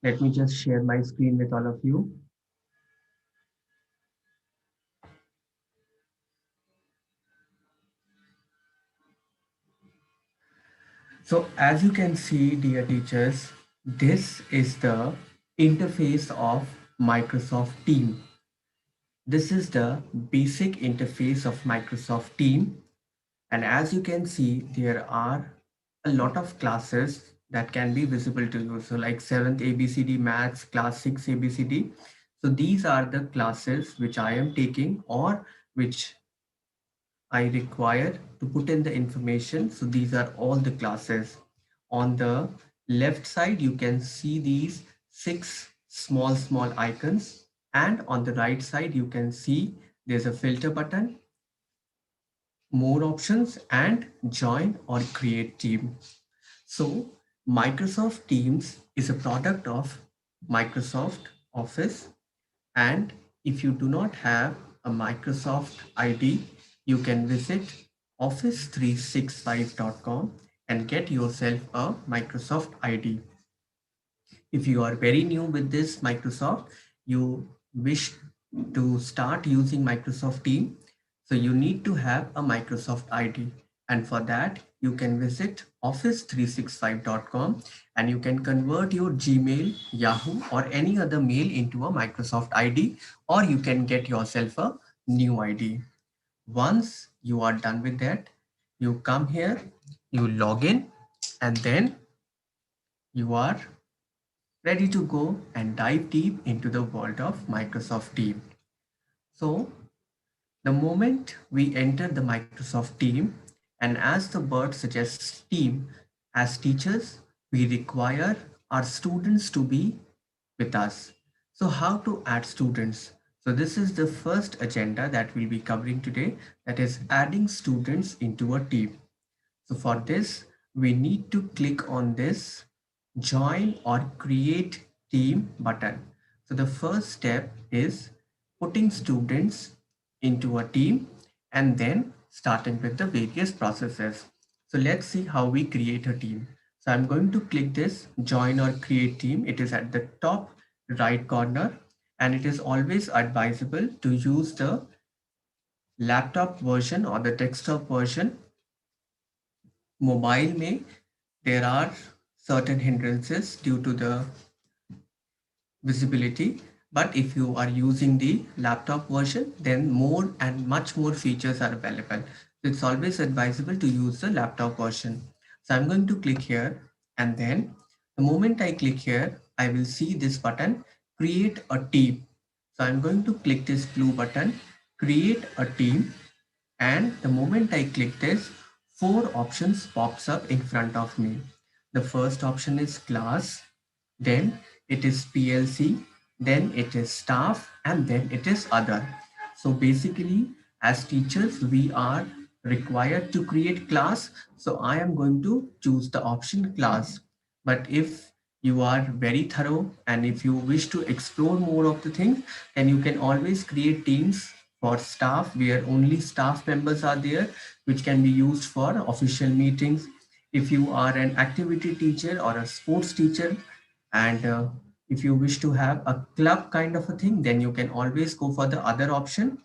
Let me just share my screen with all of you. So as you can see, dear teachers, this is the interface of Microsoft Team. This is the basic interface of Microsoft Team. And as you can see, there are a lot of classes that can be visible to you. So like 7th ABCD Maths, class 6 ABCD. So these are the classes which I am taking or which I require to put in the information. So these are all the classes. On the left side, you can see these 6 small icons. And on the right side, you can see there's a filter button, more options, and join or create team. So Microsoft Teams is a product of Microsoft Office, and if you do not have a Microsoft ID, you can visit office365.com and get yourself a Microsoft ID. If you are very new with this Microsoft, you wish to start using Microsoft Team, so you need to have a Microsoft ID. And for that, you can visit office365.com and you can convert your Gmail, Yahoo, or any other mail into a Microsoft ID, or you can get yourself a new ID. Once you are done with that, you come here, you log in, and then you are ready to go and dive deep into the world of Microsoft Team. So, the moment we enter the Microsoft Team, and as the word suggests team, as teachers, we require our students to be with us. So, how to add students? So, this is the first agenda that we'll be covering today, that is adding students into a team. So for this, we need to click on this join or create team button. So the first step is putting students into a team and then starting with the various processes. So let's see how we create a team. So I'm going to click this join or create team. It is at the top right corner, and it is always advisable to use the laptop version or the desktop version. Mobile में there are certain hindrances due to the visibility, but if you are using the laptop version, then more and much more features are available. So it's always advisable to use the laptop version. So I'm going to click here, and then the moment I click here, I will see this button, create a team. So I'm going to click this blue button, create a team, and the moment I click this, four options pops up in front of me. The first option is class, then it is PLC, then it is staff, and then it is other. So basically, as teachers, we are required to create class. So I am going to choose the option class. But if you are very thorough and if you wish to explore more of the things, then you can always create teams for staff where only staff members are there, which can be used for official meetings. If you are an activity teacher or a sports teacher, and if you wish to have a club kind of a thing, then you can always go for the other option.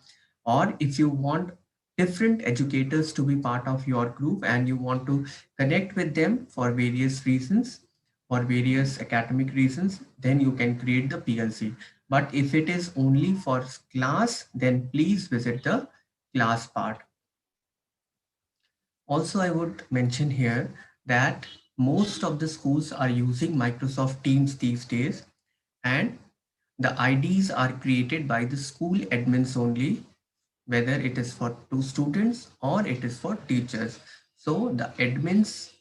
Or if you want different educators to be part of your group and you want to connect with them for various reasons, for various academic reasons, then you can create the PLC. But if it is only for class, then please visit the class part. Also, I would mention here that most of the schools are using Microsoft Teams these days, and the IDs are created by the school admins only, whether it is for two students or it is for teachers. So the admins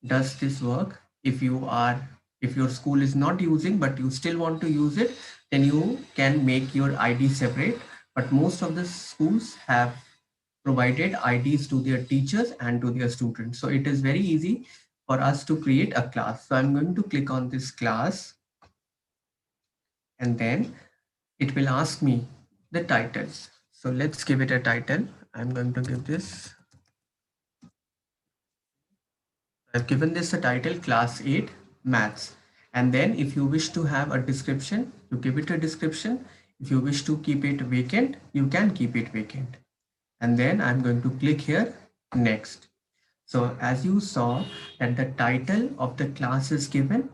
does this work. If your school is not using but you still want to use it, then you can make your ID separate. But most of the schools have provided IDs to their teachers and to their students. So it is very easy for us to create a class. So I'm going to click on this class, and then it will ask me the titles. So let's give it a title. I'm going to give this, I've given this a title, class 8 maths. And then if you wish to have a description, you give it a description. If you wish to keep it vacant, you can keep it vacant. And then I'm going to click here, next. So as you saw that the title of the class is given,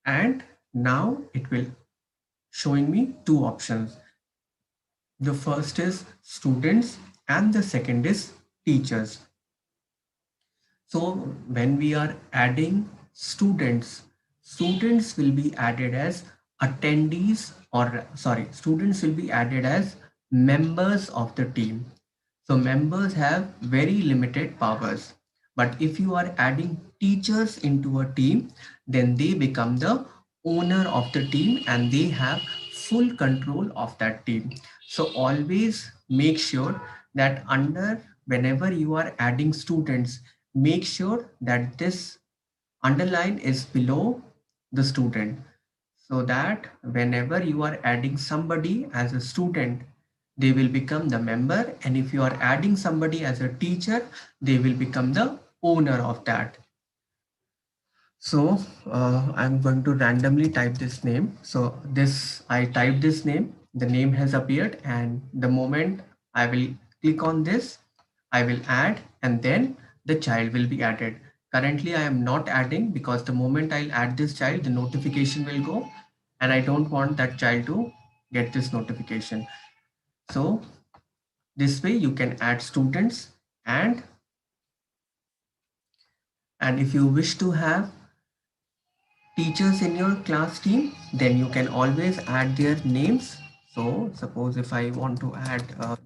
and now it will showing me two options. The first is students and the second is teachers. So when we are adding students, students will be added as attendees, or sorry, students will be added as members of the team. So members have very limited powers. But if you are adding teachers into a team, then they become the owner of the team and they have full control of that team. So always make sure that under whenever you are adding students, make sure that this underline is below the student, so that whenever you are adding somebody as a student, they will become the member, and if you are adding somebody as a teacher, they will become the owner of that. So I'm going to randomly type this name. So this, I type this name, the name has appeared, and the moment I will click on this, I will add, and then the child will be added. Currently, I am not adding because the moment I'll add this child, the notification will go, and I don't want that child to get this notification. So this way you can add students, and if you wish to have teachers in your class team, then you can always add their names. So suppose if I want to add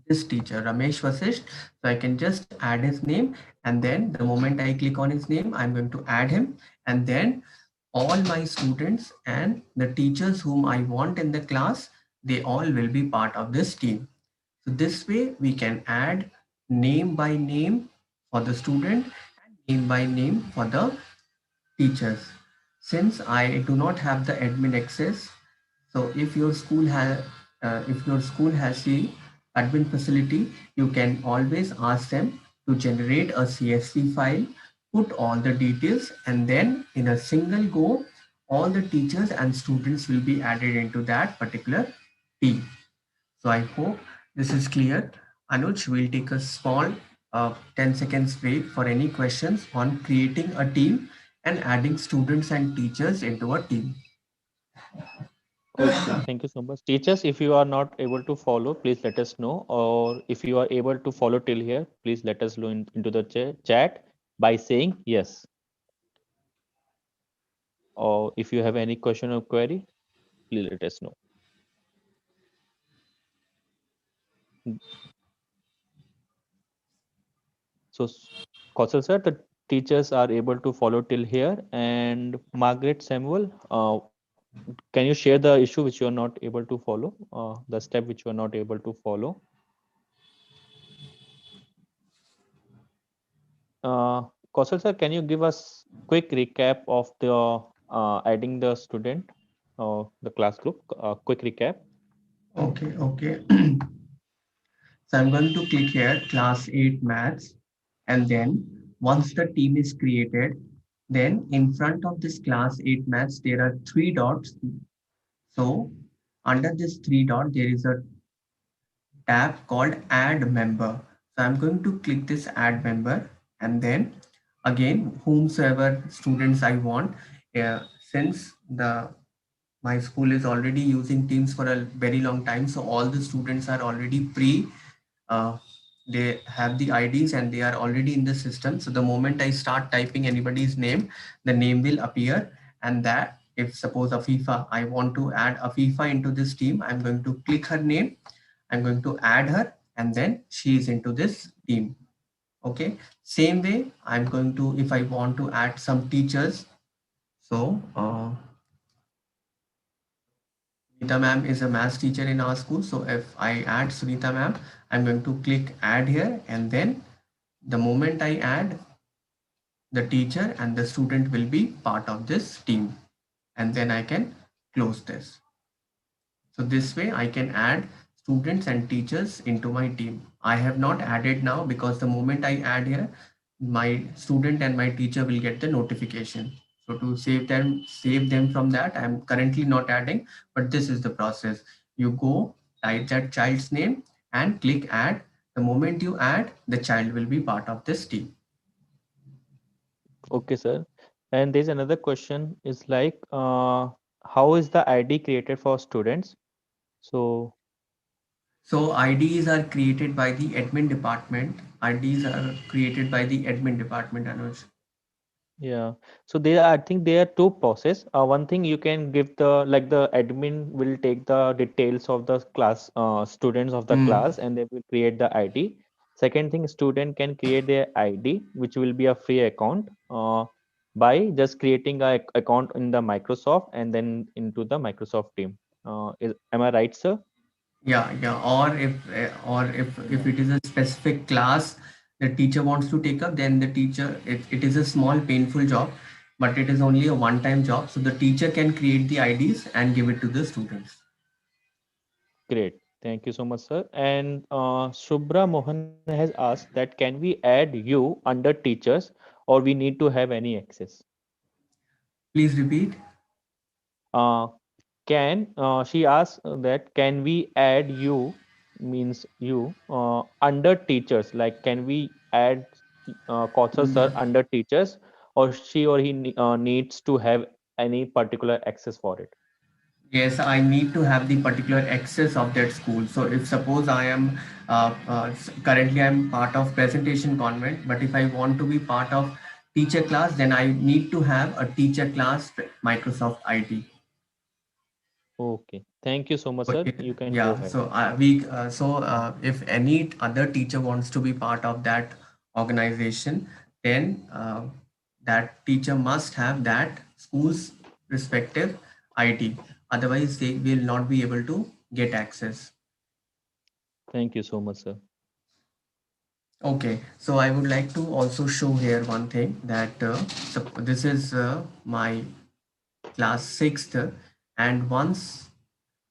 this teacher, Ramesh Vasisht, so I can just add his name, and then the moment I click on his name, I'm going to add him, and then all my students and the teachers whom I want in the class, they all will be part of this team. So this way we can add name by name for the student and name by name for the teachers. Since I do not have the admin access, so if your school has the admin facility, you can always ask them to generate a CSV file, put all the details, and then in a single go, all the teachers and students will be added into that particular team. So I hope this is clear. Anuj, will take a small 10 seconds break for any questions on creating a team and adding students and teachers into a team. Okay, thank you so much. Teachers, if you are not able to follow, please let us know. Or if you are able to follow till here, please let us know into the chat by saying yes. Or if you have any question or query, please let us know. So, Kausal sir, the teachers are able to follow till here. And Margaret Samuel, can you share the issue which you are not able to follow, the step which you are not able to follow? Kausal sir, can you give us quick recap of the adding the student or the class group? Quick recap. Okay, okay. So I'm going to click here, class 8 maths. And then once the team is created, then in front of this class 8 maths, there are three dots. So under this three dot, there is a tab called add member. So I'm going to click this add member, and then again, whomsoever students I want, since the my school is already using Teams for a very long time, so all the students are already uh, they have the IDs and they are already in the system. So the moment I start typing anybody's name, the name will appear, and that if suppose Afifa, I want to add Afifa into this team, I'm going to click her name, I'm going to add her, and then she is into this team. Okay. Same way, I'm going to, if I want to add some teachers, so Sunita ma'am is a math teacher in our school. So if I add Sunita ma'am, I'm going to click add here, and then the moment I add, the teacher and the student will be part of this team, and then I can close this. So this way I can add students and teachers into my team. I have not added now because the moment I add here, my student and my teacher will get the notification. So to save them from that, I'm currently not adding, but this is the process. You go, type that child's name and click add. The moment you add, the child will be part of this team. Okay, sir. And there's another question is like, how is the ID created for students? So So IDs are created by the admin department. IDs are created by the admin department, Anuj. yeah, so there are, I think there are two process. One thing you can give the like the admin will take the details of the class, students of the Hmm. class, and they will create the ID. Second thing, student can create their ID, which will be a free account, by just creating a account in the Microsoft and then into the Microsoft team. Am I right, sir? Yeah, yeah. Or if it is a specific class the teacher wants to take up, then the teacher, it is a small painful job, but it is only a one-time job. So the teacher can create the IDs and give it to the students. Great. Thank you so much, sir. And Shubhra Mohan has asked that can we add you under teachers or we need to have any access? Please repeat. Uh, can she asks that can we add you means you under teachers? Like can we add Kaushal sir under teachers or she or he needs to have any particular access for it? Yes, I need to have the particular access of that school. So if suppose I am currently I'm part of presentation convent, but if I want to be part of teacher class, then I need to have a teacher class Microsoft ID. Okay. Thank you so much, sir. Okay. You can go Yeah. ahead. If any other teacher wants to be part of that organization, then that teacher must have that school's respective ID. Otherwise, they will not be able to get access. Thank you so much, sir. Okay, so I would like to also show here one thing that this is my class sixth, and once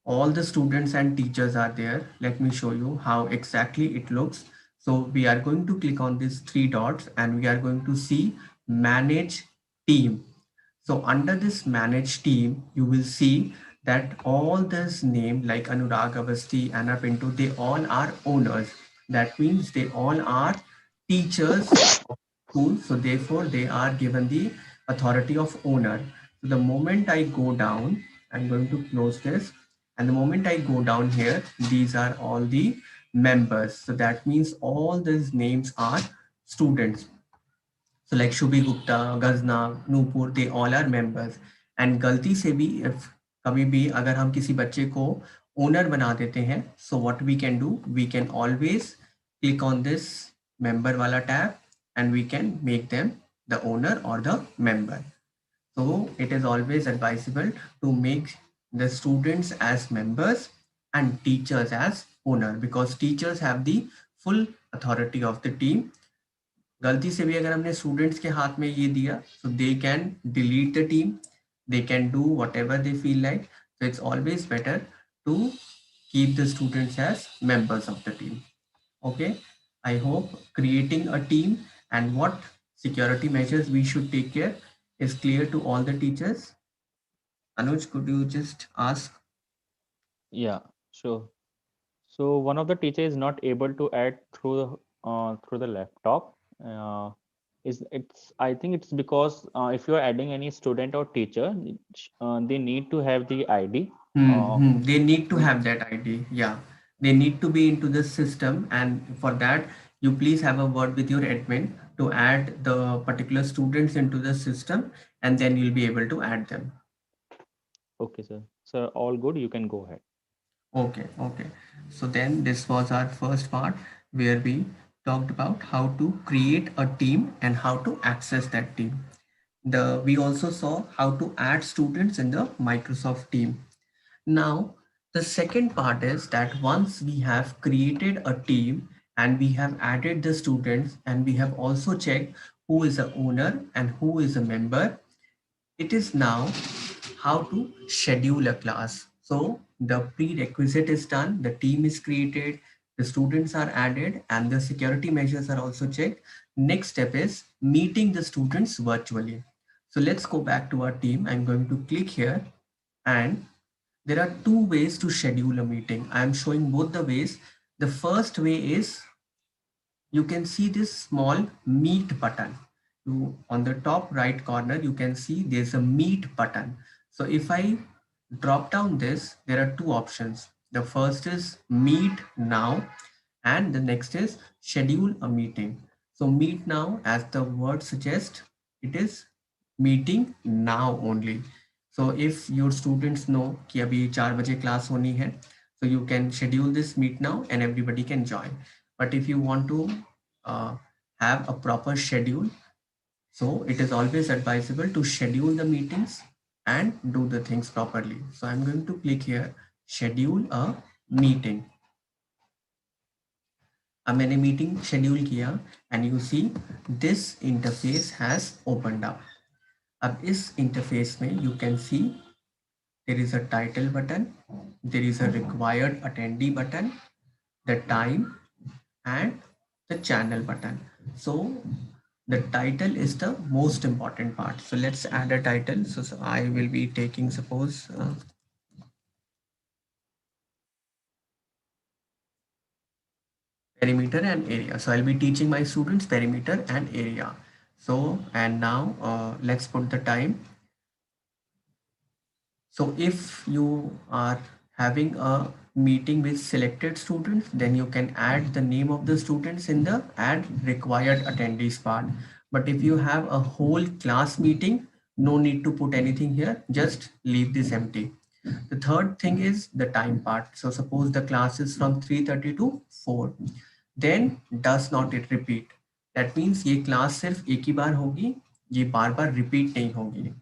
all the students and teachers are there, let me show you how exactly it looks. So we are going to click on these three dots and we are going to see manage team. So under this manage team, you will see that all this name like Anurag Avasti, Anna Pinto, they all are owners. That means they all are teachers of school. So therefore they are given the authority of owner. So the moment I go down, I'm going to close this. And the moment I go down here, these are all the members. So that means all these names are students. So like Shubhi Gupta, Gazna, Nupur, they all are members. And गलती से भी if कभी भी अगर हम किसी बच्चे को ओनर बना देते हैं, so what we can do, we can always click on this member वाला tab and we can make them the owner or the member. So it is always advisable to make the students as members and teachers as owner, because teachers have the full authority of the team. गलती से भी अगर हमने students के हाथ में ये दिया, so they can delete the team, they can do whatever they feel like. So it's always better to keep the students as members of the team. Okay, I hope creating a team and what security measures we should take care is clear to all the teachers. Anuj, could you just ask? Yeah, sure. So one of the teacher is not able to add through the laptop. Is it's I think it's because if you are adding any student or teacher, they need to have the ID. Uh, They need to we, have that ID. Yeah, they need to be into the system, and for that, you please have a word with your admin to add the particular students into the system, and then you'll be able to add them. okay, sir. Sir, all good. You can go ahead. Okay, okay. So then this was our first part where we talked about how to create a team and how to access that team. We also saw how to add students in the Microsoft team. Now, the second part is that once we have created a team and we have added the students and we have also checked who is a owner and who is a member, it is now how to schedule a class. So the prerequisite is done, the team is created, the students are added, and the security measures are also checked. Next step is meeting the students virtually. So let's go back to our team. I'm going to click here, and there are two ways to schedule a meeting. I'm showing both the ways. The first way is, you can see this small meet button. On the top right corner, you can see there's a meet button. So if I drop down this, there are two options. The first is meet now, and the next is schedule a meeting. So meet now, as the word suggests, it is meeting now only. So if your students know कि अभी 4 बजे class होनी है, so you can schedule this meet now and everybody can join. But if you want to uh, have a proper schedule, so it is always advisable to schedule the meetings and do the things properly. So I'm going to click here, schedule a meeting. अब मैंने meeting schedule किया, and you see this interface has opened up. अब इस interface में you can see there is a title button, there is a required attendee button, the time, and the channel button. So the title is the most important part. So let's add a title. So I will be taking, suppose, perimeter and area. So I'll be teaching my students perimeter and area. So, and now let's put the time. So if you are having a meeting with selected students, then you can add the name of the students in the add required attendees part. But if you have a whole class meeting, no need to put anything here, just leave this empty. The third thing is the time part. So suppose the class is from 3:30 to 4, then does not it repeat. That means ये class सिर्फ एक ही बार होगी, ये बार बार repeat नहीं होगी.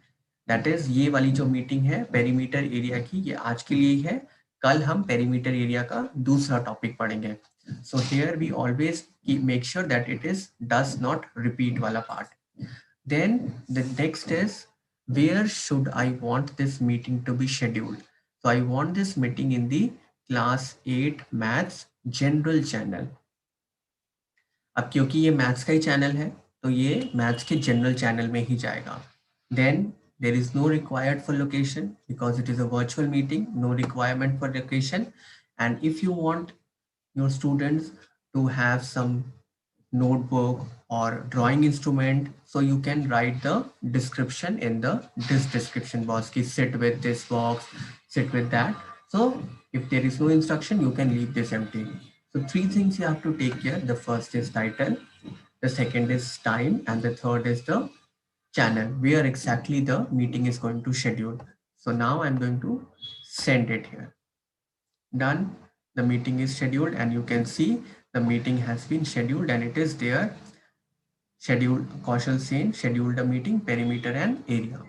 That is ये वाली जो मीटिंग है पेरीमीटर एरिया की, ये आज के लिए ही है. कल हम पेरीमीटर एरिया का दूसरा टॉपिक पढ़ेंगे. So here we always make sure that it is does not repeat वाला part. Then the next is where should I want this meeting to be scheduled. So I want this meeting in the class 8 maths general channel. अब क्योंकि ये maths का ही channel है, तो ये maths के general channel में ही जाएगा. Then there is no required for location because it is a virtual meeting, no requirement for location. And if you want your students to have some notebook or drawing instrument, so you can write the description in the this description box, ki sit with this box, sit with that. So if there is no instruction, you can leave this empty. So three things you have to take care. The first is title, the second is time, and the third is the channel where exactly the meeting is going to schedule. So now I'm going to send it here. Done. The meeting is scheduled, and you can see the meeting has been scheduled, and it is there. Scheduled, Kaushal Sen scheduled a meeting, perimeter and area.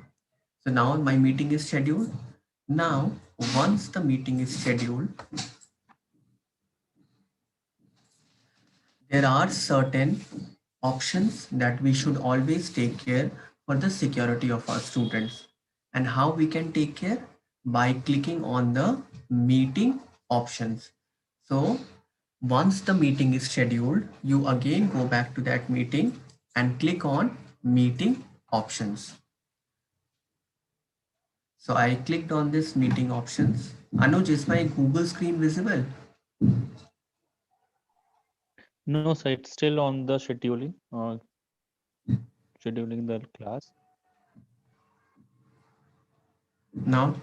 So now my meeting is scheduled. Now, once the meeting is scheduled, there are certain options that we should always take care for the security of our students. And how we can take care? By clicking on the meeting options. So once the meeting is scheduled, you again go back to that meeting and click on meeting options. So I clicked on this meeting options. Anuj, is my Google screen visible? No, sir, it's still on the scheduling, scheduling the class. Now?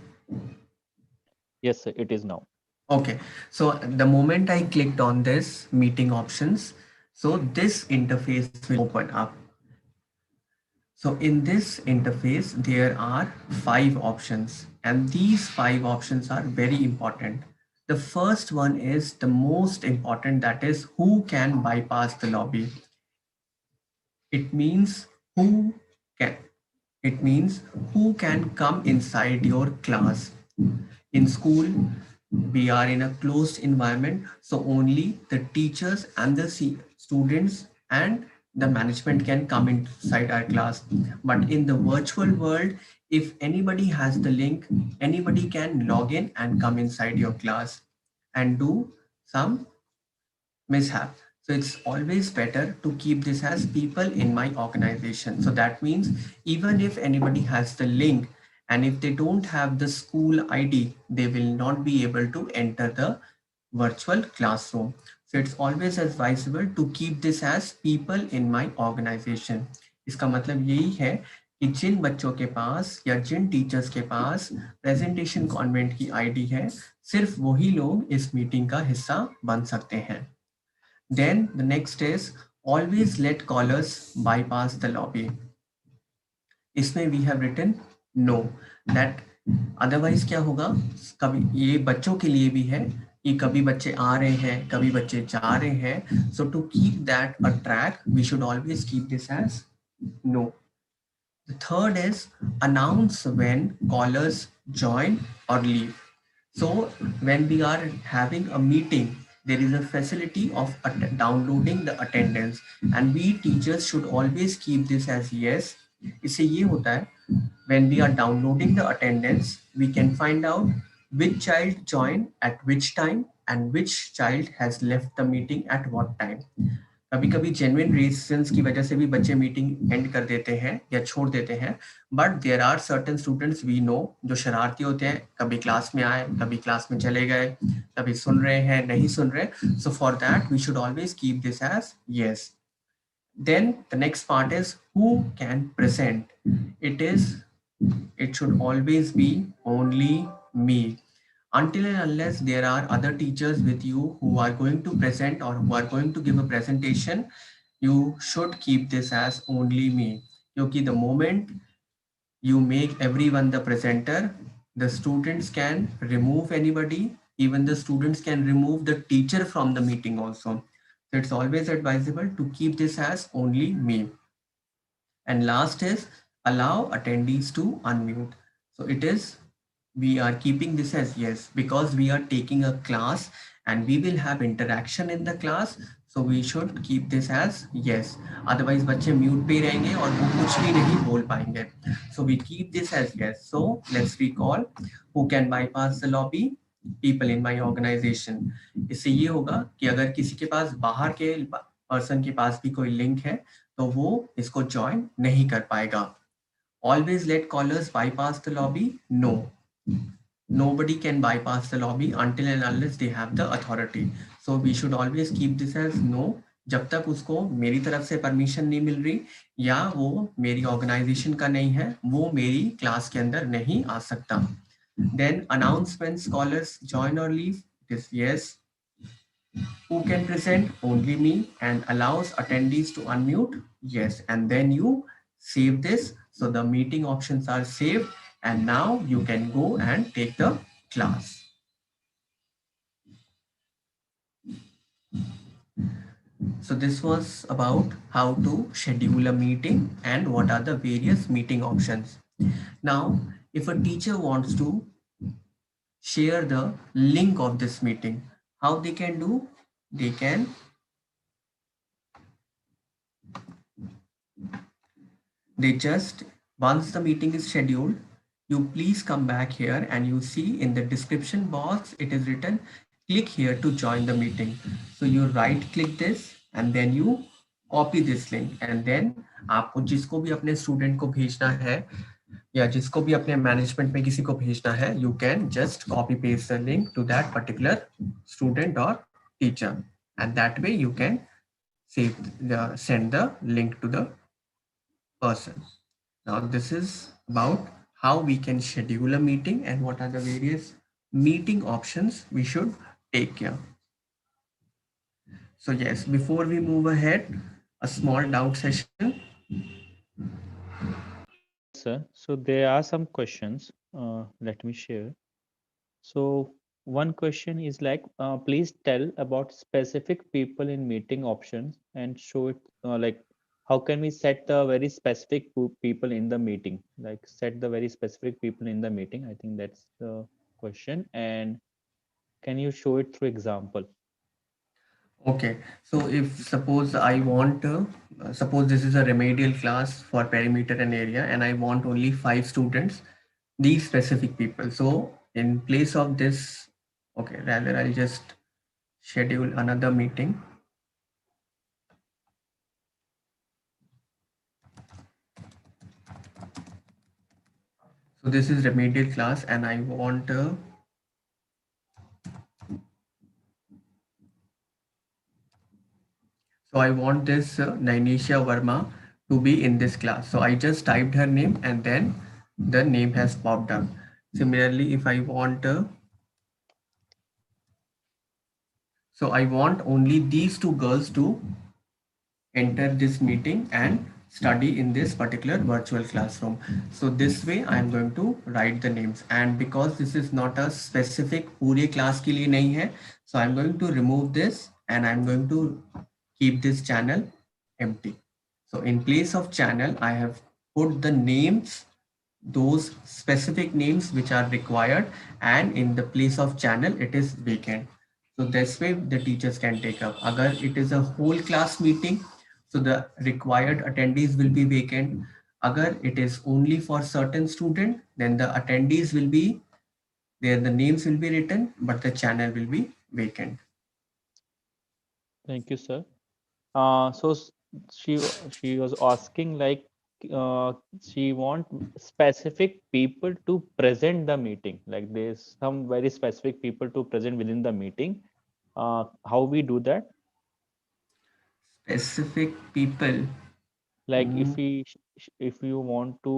Yes, sir, it is now. Okay, so the moment I clicked on this meeting options, so this interface will open up. So in this interface, there are 5 options, and these 5 options are very important. The first one is the most important, that is who can bypass the lobby. It means who can, it means who can come inside your class. In school, we are in a closed environment, so only the teachers and the students and the management can come inside our class. But in the virtual world, if anybody has the link, anybody can log in and come inside your class and do some mishap. So it's always better to keep this as people in my organization. So that means even if anybody has the link and if they don't have the school ID, they will not be able to enter the virtual classroom. So it's always advisable to keep this as people in my organization. इसका मतलब यही है कि जिन बच्चों के पास या जिन teachers के पास presentation convent की आईडी है, सिर्फ वही लोग इस मीटिंग का हिस्सा बन सकते हैं. Then the next is always let callers bypass the lobby. इसमें we have written no that otherwise क्या होगा, कभी ये बच्चों के लिए भी है कि कभी बच्चे आ रहे हैं कभी बच्चे जा रहे हैं. So to keep that a track we should always keep this as no. The third is announce when callers join or leave. So when we are having a meeting, there is a facility of downloading the attendance and we teachers should always keep this as yes. इससे ये होता है when we are downloading the attendance, we can find out which child joined at which time and which child has left the meeting at what time. कभी कभी genuine reasons की वजह से भी बच्चे मीटिंग एंड कर देते हैं या छोड़ देते हैं, but there are certain students we know जो शरारती होते हैं, कभी क्लास में आए कभी क्लास में चले गए, कभी सुन रहे हैं नहीं सुन रहे. So for that we should always keep this as yes. Then the next part is who can present. It should always be only me. Until and unless there are other teachers with you who are going to present or who are going to give a presentation, you should keep this as only me. Because the moment you make everyone the presenter, the students can remove anybody, even the students can remove the teacher from the meeting also. So it's always advisable to keep this as only me. And last is allow attendees to unmute. So it is, we are keeping this as yes because we are taking a class and we will have interaction in the class. So we should keep this as yes. Otherwise बच्चे mute पे ही रहेंगे और वो कुछ भी नहीं बोल पाएंगे. So we keep this as yes. So let's recall who can bypass the lobby. People in my organization. इससे ये होगा कि अगर किसी के पास बाहर के पर्सन के पास भी कोई लिंक है तो वो इसको ज्वाइन नहीं कर पाएगा. Always let callers bypass the lobby. No. Nobody can bypass the lobby until and unless they have the authority. So we should always keep this as no. जब तक उसको मेरी तरफ से परमिशन नहीं मिल रही या वो मेरी ऑर्गेनाइजेशन का नहीं है, वो मेरी क्लास के अंदर नहीं आ सकता. Then announcements scholars join or leave. It is yes. Who can present? Only me. And allows attendees to unmute? Yes. And then you save this. So the meeting options are saved. And now you can go and take the class. So this was about how to schedule a meeting and what are the various meeting options. Now, if a teacher wants to share the link of this meeting, how they can do? They just, once the meeting is scheduled, you please come back here and you see in the description box, it is written, click here to join the meeting. So you right click this and then you copy this link and then आपको जिसको भी अपने student को भेजना है या जिसको भी अपने मैनेजमेंट में किसी को भेजना है, you can just copy paste the link to that particular student or teacher, and that way you can send the link to the person. Now this is about how we can schedule a meeting and what are the various meeting options we should take care. So yes, before we move ahead, a small doubt session. Sir, so there are some questions. Let me share. So one question is like, please tell about specific people in meeting options and show it like how can we set the very specific people in the meeting, like set the very specific people in the meeting. I think that's the question. And can you show it through example? Okay, so if suppose I want to, suppose this is a remedial class for perimeter and area and I want only 5 students, these specific people. So in place of this, okay, rather I'll just schedule another meeting. So this is remedial class, and I want this Nainisha Verma to be in this class. So I just typed her name and then the name has popped up. Similarly, if I want so I want only these two girls to enter this meeting and study in this particular virtual classroom. So this way I am going to write the names, and because this is not a specific पूरे class के लिए नहीं है, so I'm going to remove this and I'm going to keep this channel empty. So in place of channel I have put the names, those specific names which are required, and in the place of channel it is vacant. So this way the teachers can take up. Agar it is a whole class meeting, so the required attendees will be vacant. Agar it is only for certain student, then the attendees will be there, the names will be written, but the channel will be vacant. Thank you, sir. So she was asking like uh, she want specific people to present the meeting. Like there's some very specific people to present within the meeting. How we do that? Specific people. Like Hmm. if you want to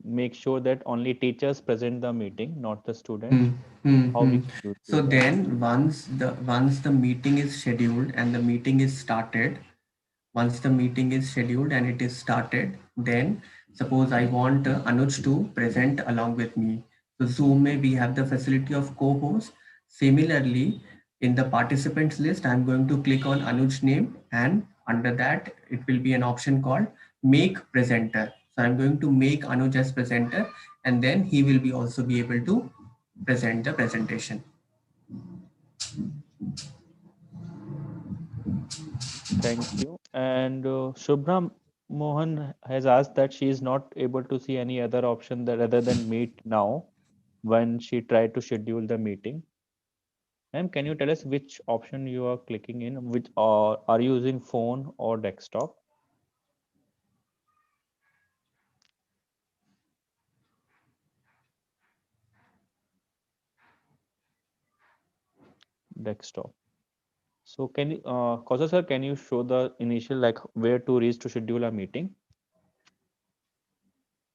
make sure that only teachers present the meeting, not the Hmm. students, Hmm. how Hmm. we do So that? then once the meeting is scheduled and the meeting is started, once the meeting is scheduled and it is started, then suppose I want Anuj to present along with me. So Zoom may we have the facility of co-host. Similarly, in the participants list, I'm going to click on Anuj name, and under that it will be an option called make presenter. So I'm going to make Anuj as presenter, and then he will be also be able to present the presentation. Thank you. And Shubhra Mohan has asked that she is not able to see any other option that other than Meet now when she tried to schedule the meeting. Ma'am, can you tell us which option you are clicking in? Which are you using phone or desktop? Desktop. So can you, Kaushal sir, can you show the initial like where to reach to schedule a meeting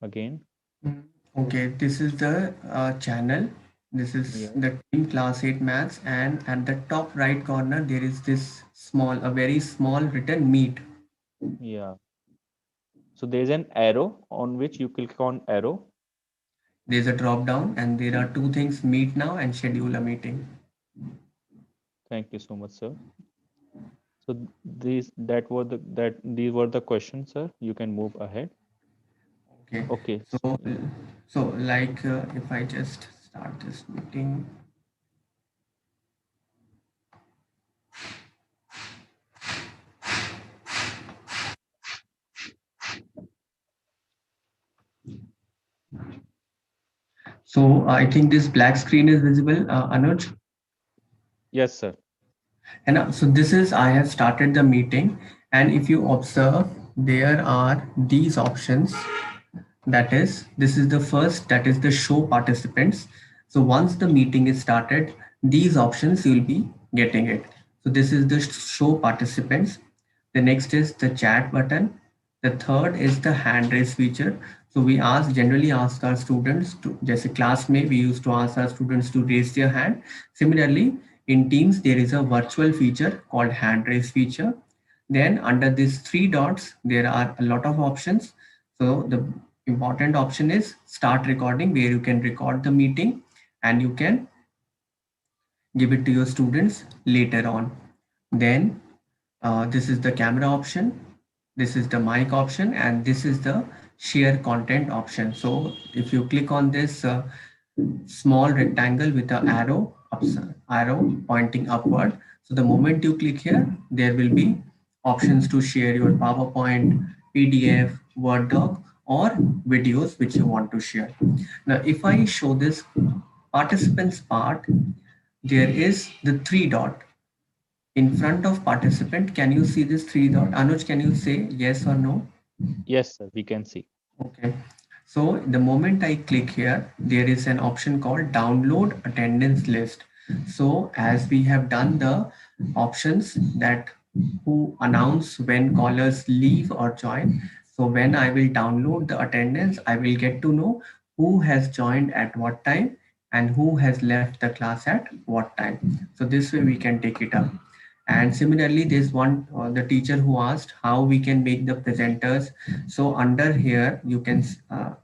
again? Mm, okay, this is the channel. This is Yeah. the team class 8 maths, and at the top right corner there is this a very small written meet. Yeah. So there's an arrow on which you click on arrow. There's a drop down and there are two things, meet now and schedule a meeting. Thank you so much, sir. So these were the questions, sir. You can move ahead. Okay, Okay. so like if I just start this meeting. So I think this black screen is visible, Anuj. Yes, sir. And so this is, I have started the meeting, and if you observe, there are these options. That is, this is the first, that is the show participants. So once the meeting is started, these options you'll be getting it. So this is the show participants. The next is the chat button. The third is the hand raise feature. So we generally ask our students to, जैसे class में we used to ask our students to raise their hand. Similarly, in Teams there is a virtual feature called hand raise feature. Then under these three dots, there are a lot of options. So the important option is start recording, where you can record the meeting and you can give it to your students later on. Then this is the camera option, this is the mic option, and this is the share content option. So if you click on this small rectangle with an arrow pointing upward, so the moment you click here, there will be options to share your PowerPoint, PDF, Word doc, or videos which you want to share. Now, if I show this participants part, there is the three dot in front of participant. Can you see this three dot? Anuj, can you say yes or no? Yes, sir. We can see. Okay. So the moment I click here, there is an option called download attendance list. So as we have done the options that who announce when callers leave or join. So when I will download the attendance, I will get to know who has joined at what time and who has left the class at what time. So this way we can take it up. And similarly, there's one the teacher who asked how we can make the presenters. So under here you can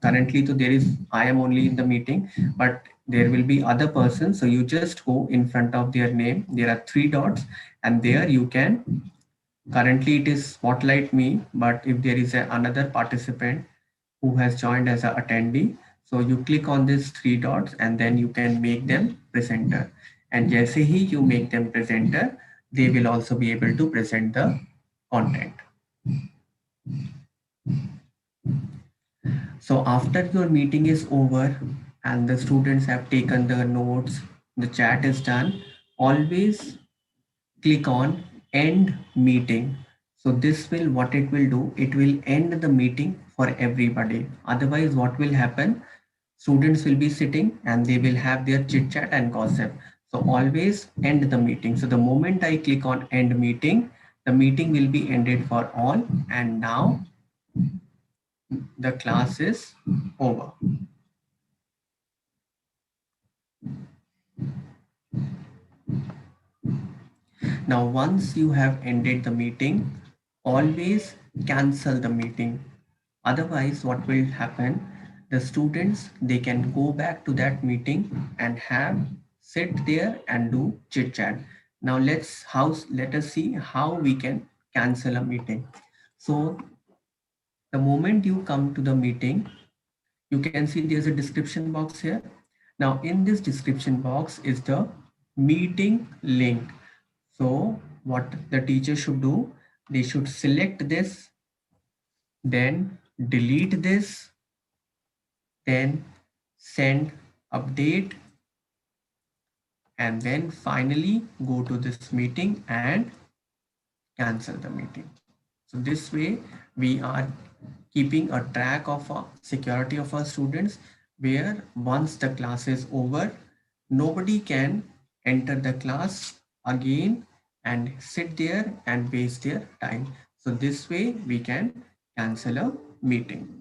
currently, so there is, I am only in the meeting, but there will be other persons. So you just go in front of their name, there are three dots, and there you can, currently it is spotlight me, but if there is another participant who has joined as an attendee, so you click on these three dots and then you can make them presenter. And जैसे ही you make them presenter, they will also be able to present the content. So after your meeting is over and the students have taken the notes, the chat is done, always click on end meeting. So this will, what it will do, it will end the meeting for everybody. Otherwise what will happen, students will be sitting and they will have their chit chat and gossip. So always end the meeting. So the moment I click on end meeting, the meeting will be ended for all, and now the class is over. Now, once you have ended the meeting, always cancel the meeting. Otherwise, what will happen? The students, they can go back to that meeting and have sit there and do chit chat. Now let us see how we can cancel a meeting. So the moment you come to the meeting, you can see there's a description box here. Now in this description box is the meeting link. So what the teacher should do, they should select this, then delete this, then send update, and then finally go to this meeting and cancel the meeting. So this way we are keeping a track of security of our students, where once the class is over, nobody can enter the class again and sit there and waste their time. So this way we can cancel a meeting.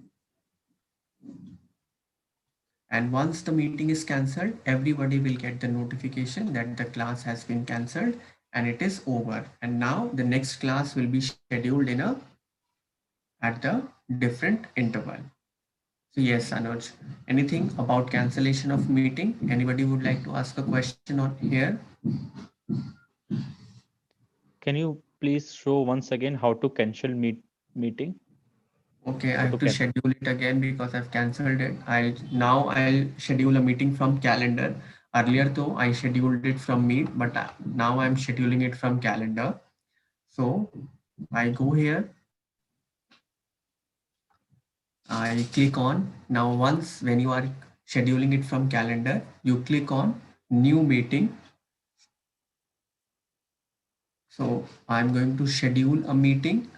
And once the meeting is cancelled, everybody will get the notification that the class has been cancelled and it is over. And now the next class will be scheduled in a at the different interval. So yes, Anuj, anything about cancellation of meeting? Anybody would like to ask a question on here? Can you please show once again how to cancel meeting? Okay, I How have to to cancel? schedule it again because I've cancelled it. I'll schedule a meeting from calendar. Earlier though I scheduled it from Meet, but now I'm scheduling it from calendar. So I go here, I click on, now once when you are scheduling it from calendar, you click on new meeting. So I'm going to schedule a meeting,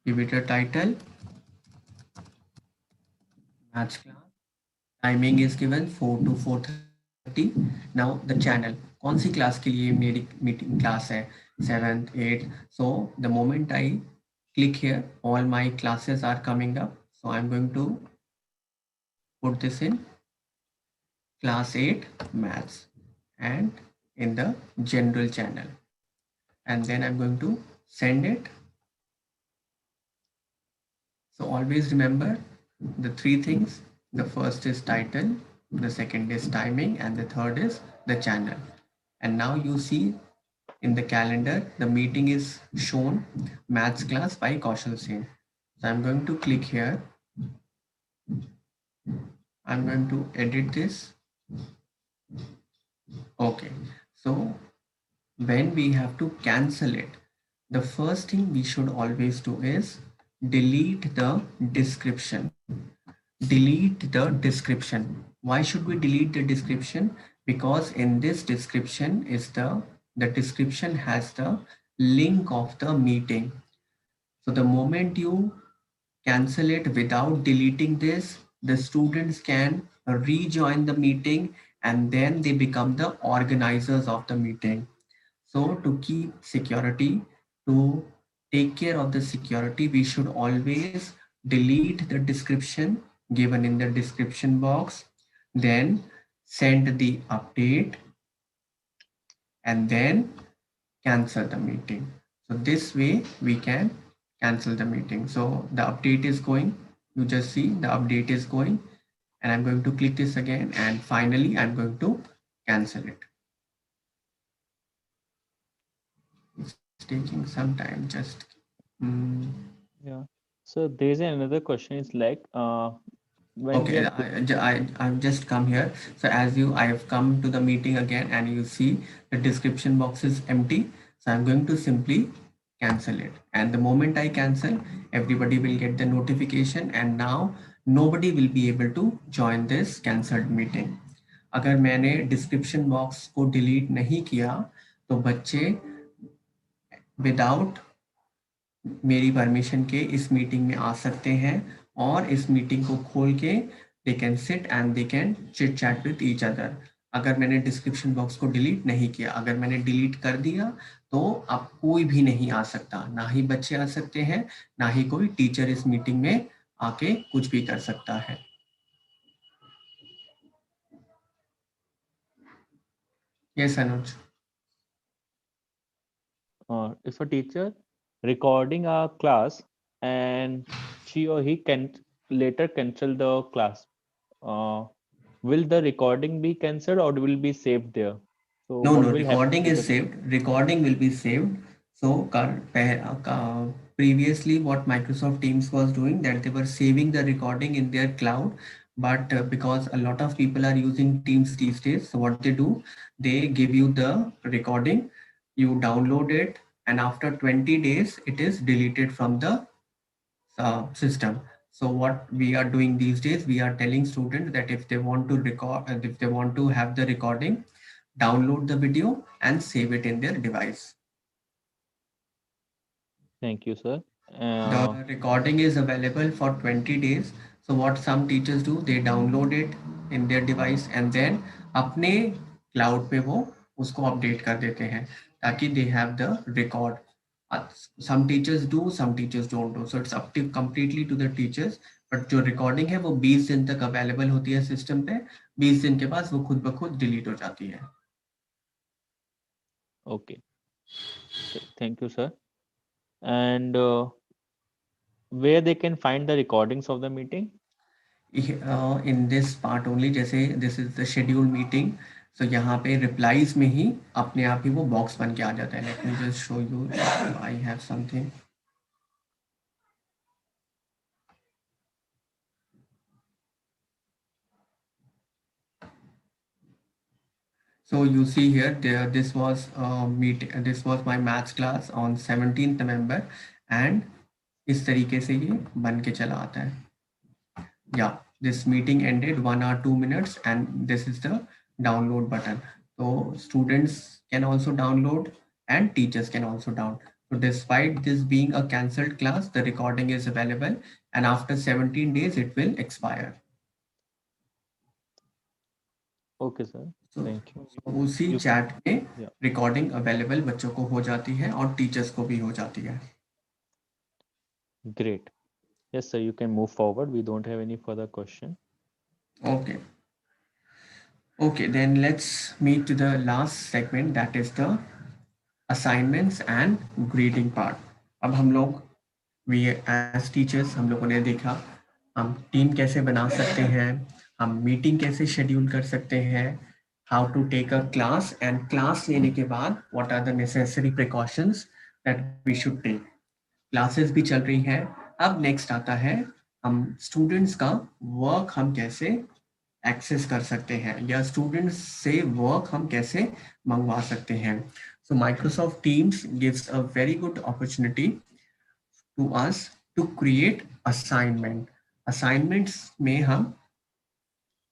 give it a title, maths class. Timing is given 4 to 4:30. Now the channel, कौन सी class के लिए मेरी meeting class है, 7th 8th. So the moment I click here, all my classes are coming up. So I'm going to put this in class 8 maths and in the general channel, and then I'm going to send it. So always remember the three things. The first is title, the second is timing, and the third is the channel. And now you see in the calendar, the meeting is shown, maths class by Kaushal Singh. So I'm going to click here. I'm going to edit this. Okay. So when we have to cancel it, the first thing we should always do is delete the description. Delete the description. Why should we delete the description? Because in this description is the description has the link of the meeting. So the moment you cancel it without deleting this, the students can rejoin the meeting and then they become the organizers of the meeting. So to keep security, to take care of the security, we should always delete the description given in the description box, then send the update and then cancel the meeting. So this way we can cancel the meeting. So the update is going, you just see the update is going, and I'm going to click this again, and finally I'm going to cancel it. It's taking some time, just mm, Yeah. So there's another question. It's like when we okay, are I've just come here. So as you, I've come to the meeting again and you see the description box is empty. So I'm going to simply cancel it. And the moment I cancel, everybody will get the notification and now nobody will be able to join this cancelled meeting. अगर मैंने description box को delete नहीं किया तो बच्चे without मेरी permission के इस मीटिंग में आ सकते हैं और इस मीटिंग को खोल के they can sit and they can chit chat with each other. अगर मैंने डिस्क्रिप्शन बॉक्स को डिलीट नहीं किया, अगर मैंने डिलीट कर दिया तो अब कोई भी नहीं आ सकता, ना ही बच्चे आ सकते हैं, ना ही कोई टीचर इस मीटिंग में आके कुछ भी कर सकता है। Yes Anuj. if a teacher recording a class and she or he can later cancel the class, uh, will the recording be cancelled or will be saved there? So No, what no, will happen recording to is the saved. Recording will be saved. So previously, what Microsoft Teams was doing, that they were saving the recording in their cloud. But because a lot of people are using Teams these days, so what they do, they give you the recording, you download it, and after 20 days, it is deleted from the system. So what we are doing these days, we are telling students that if they want to record, if they want to have the recording, download the video and save it in their device. Thank you, sir. The recording is available for 20 days. So what some teachers do, they download it in their device and then अपने cloud पे वो उसको update कर देते हैं ताकि they have the record. Some teachers do, some teachers don't do. So it's up to completely to the teachers. But जो recording है वो 20 दिन तक available होती है system पे, 20 दिन के बाद वो खुद ब खुद delete हो जाती है। Okay. Thank you, sir. And where they can find the recordings of the meeting? In this part only, जैसे this is the scheduled meeting, so यहाँ पे replies में ही अपने आप ही वो box बन के आ जाता है। Let me just show you. I have something. So you see here, this was this was my maths class on 17th November, and इस तरीके से ये बन के चला आता है। Yeah, this meeting ended 1 hour 2 minutes, and this is the download button. So students can also download and teachers can also download. So despite this being a cancelled class, the recording is available, and after 17 days it will expire. Okay, sir. So Thank you. उसी You chat में yeah. Recording available बच्चों को हो जाती है और teachers को भी हो जाती है। Great. Yes, sir. You can move forward. We don't have any further question. Okay. Okay, then let's meet to the last segment, that is the assignments and grading part. अब हम लोग we as teachers हम लोगों ने देखा हम team कैसे बना सकते हैं, हम मीटिंग कैसे शेड्यूल कर सकते हैं, how to take a class, and class लेने के बाद what are the necessary precautions that we should take. Classes भी चल रही हैं। अब नेक्स्ट आता है हम स्टूडेंट्स का वर्क हम कैसे एक्सेस कर सकते हैं या स्टूडेंट्स से वर्क हम कैसे मंगवा सकते हैं। So Microsoft Teams gives a very good opportunity to us to create assignment. Assignments में हम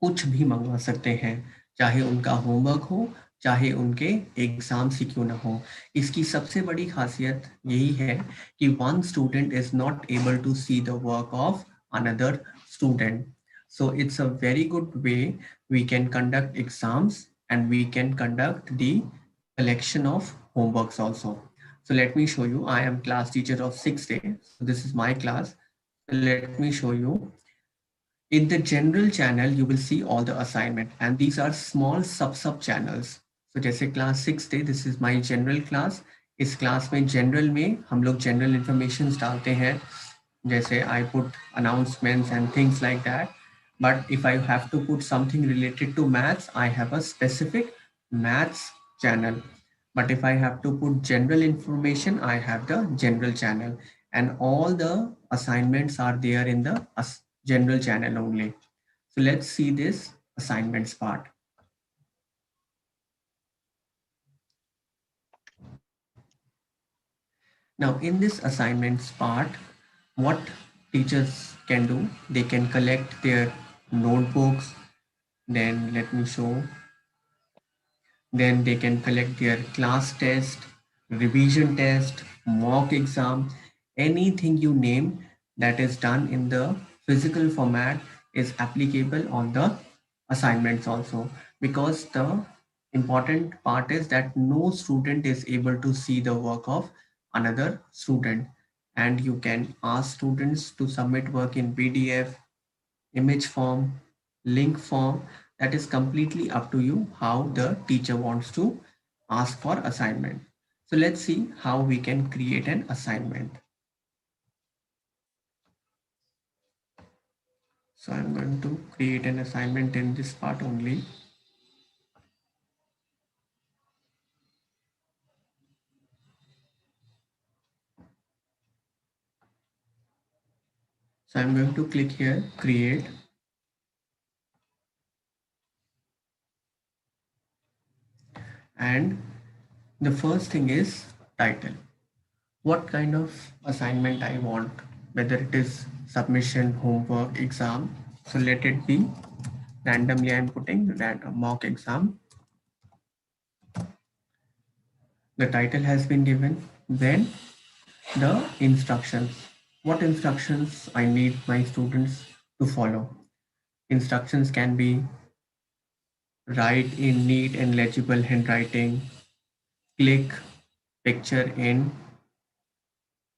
कुछ भी मंगवा सकते हैं, चाहे उनका होमवर्क हो, चाहे उनके एग्जाम्स ही क्यों ना हो। इसकी सबसे बड़ी खासियत यही है कि one student is not able to see the work of another student. So it's a very good way we can conduct exams and we can conduct the collection of homeworks also. So let me show you. I am class teacher of 6th day. So this is my class. So let me show you. In the general channel, you will see all the assignment, and these are small sub channels. So जैसे class 6 day, this is my general class. इस class में general में हम लोग general information डालते हैं, जैसे I put announcements and things like that. But if I have to put something related to maths, I have a specific maths channel. But if I have to put general information, I have the general channel, and all the assignments are there in the general channel only. So let's see this assignments part. Now in this assignments part, what teachers can do, they can collect their notebooks, then let me show, then they can collect their class test, revision test, mock exam, anything you name that is done in the physical format is applicable on the assignments also, because the important part is that no student is able to see the work of another student, and you can ask students to submit work in PDF, image form, link form. That is completely up to you how the teacher wants to ask for assignment. So let's see how we can create an assignment. So I'm going to create an assignment in this part only. So I'm going to click here, create. And the first thing is title. What kind of assignment I want, whether it is submission, homework, exam. So let it be randomly. I'm putting random mock exam. The title has been given. Then the instructions. What instructions I need my students to follow? Instructions can be write in neat and legible handwriting, click picture in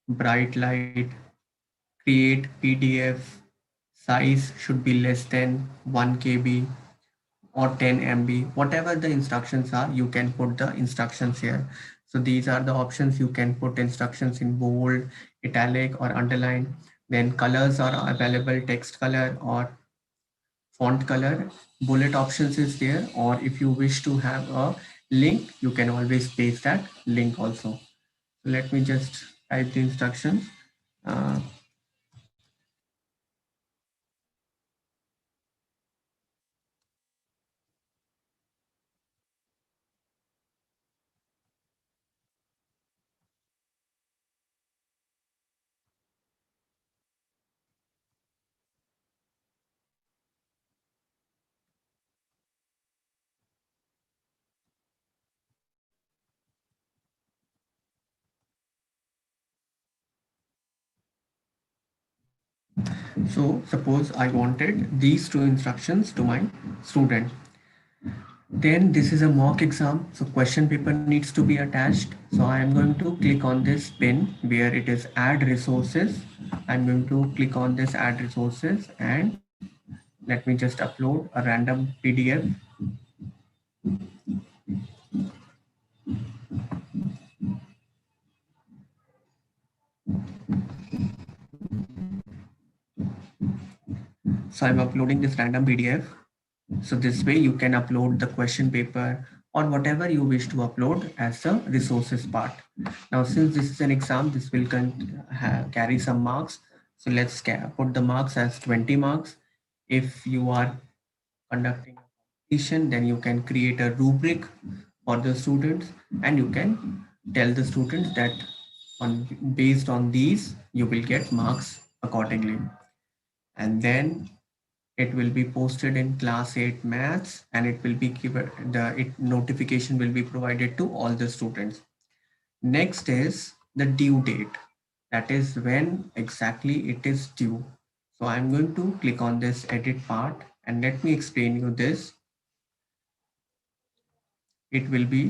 bright light, create PDF, size should be less than 1 KB or 10 MB, whatever the instructions are, you can put the instructions here. So these are the options. You can put instructions in bold, italic or underline. Then colors are available, text color or font color. Bullet options is there, or if you wish to have a link, you can always paste that link also. So let me just type the instructions. Uh, so suppose I wanted these two instructions to my student. Then this is a mock exam, so question paper needs to be attached. So I am going to click on this pin where it is add resources. I'm going to click on this add resources, and let me just upload a random PDF. So I'm uploading this random PDF. So this way you can upload the question paper or whatever you wish to upload as the resources part. Now, since this is an exam, this will carry some marks. So let's put the marks as 20 marks. If you are conducting a competition, then you can create a rubric for the students, and you can tell the students that based on these, you will get marks accordingly. And then it will be posted in class 8 maths, and it will be given, the notification will be provided to all the students. Next is the due date, that is when exactly it is due. So I'm going to click on this edit part, and let me explain you this. It will be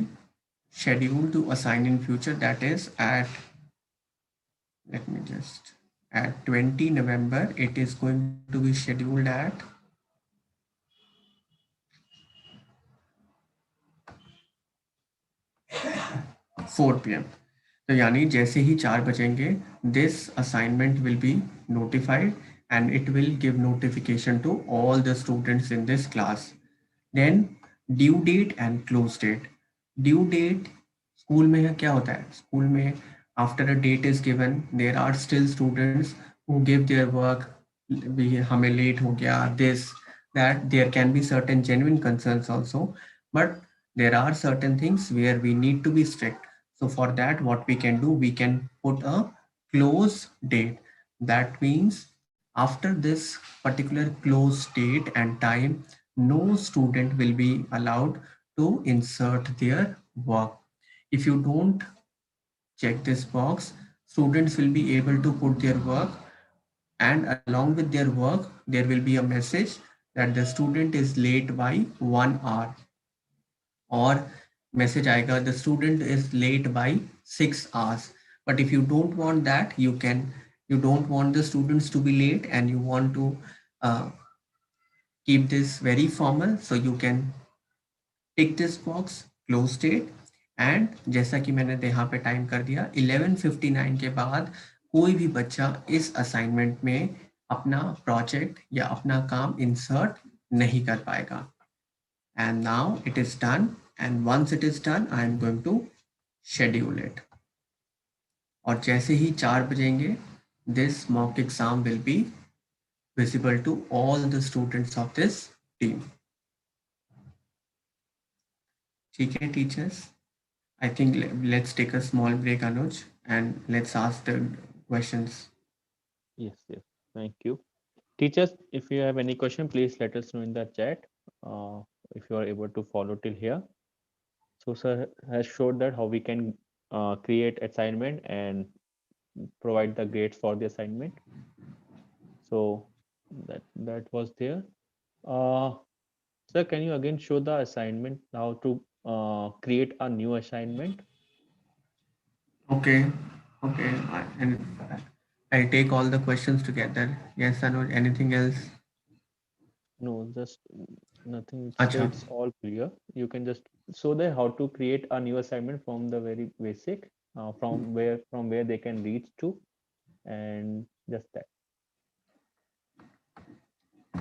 scheduled to assign in future, that is at, let me just, at 20 November it is going to be scheduled at 4 p.m. तो यानी जैसे ही 4 बजेंगे, this assignment will be notified and it will give notification to all the students in this class. Then due date and close date. Due date, school में क्या होता है, school में after a date is given, there are still students who give their work, भी हमें late हो गया, this that, there can be certain genuine concerns also, but there are certain things where we need to be strict. So for that, what we can do, we can put a close date. That means after this particular close date and time, no student will be allowed to insert their work. If you don't check this box, students will be able to put their work, and along with their work, there will be a message that the student is late by 1 hour, or message आएगा the student is late by 6 hours. But if you don't want that, you don't want the students to be late and you want to uh, keep this very formal, so you can tick this box close date. And जैसा कि मैंने यहाँ पे time कर दिया 11:59 के बाद कोई भी बच्चा इस असाइनमेंट में अपना प्रोजेक्ट या अपना काम इंसर्ट नहीं कर पाएगा. And now it is done, and once it is done, I am going to schedule it. और जैसे ही 4 बजेंगे, this mock exam will be visible to all the students of this team. ठीक है teachers? I think let's take a small break, Anuj, and let's ask the questions. Yes, yes. Thank you. Teachers, if you have any question, please let us know in the chat. If you are able to follow till here. So sir has showed that how we can create assignment and provide the grades for the assignment. So that was there. Sir, can you again show the assignment, how to create a new assignment? Okay, okay. And I'll take all the questions together. Yes, Anuj, anything else? No, just nothing. Acha. It's all clear. You can just show them how to create a new assignment from the very basic, from where they can reach to, and just that.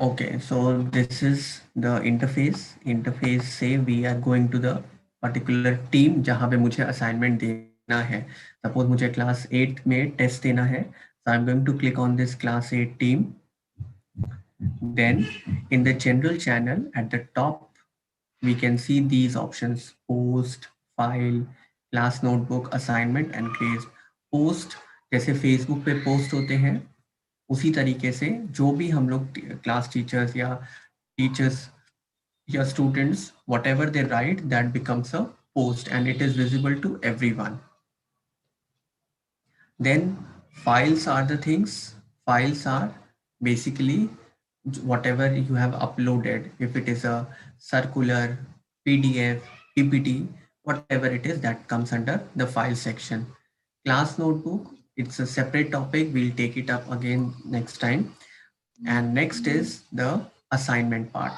Okay, so this is the interface. Interface से we are going to the particular team जहाँ पे मुझे assignment देना है. Suppose मुझे class 8 में test देना है. So I'm going to click on this class 8 team. Then in the general channel at the top, we can see these options: post, file, class notebook, assignment and grades. Post जैसे Facebook पे post होते हैं, उसी तरीके से जो भी हम लोग क्लास टीचर्स या टीचर्स या students whatever they write, that becomes a post and it is visible to everyone. Then files are the things. Files are basically whatever you have uploaded, if it is a circular, PDF, PPT, whatever it is, that comes under the file section. Class notebook, it's a separate topic, we'll take it up again next time. And next is the assignment part.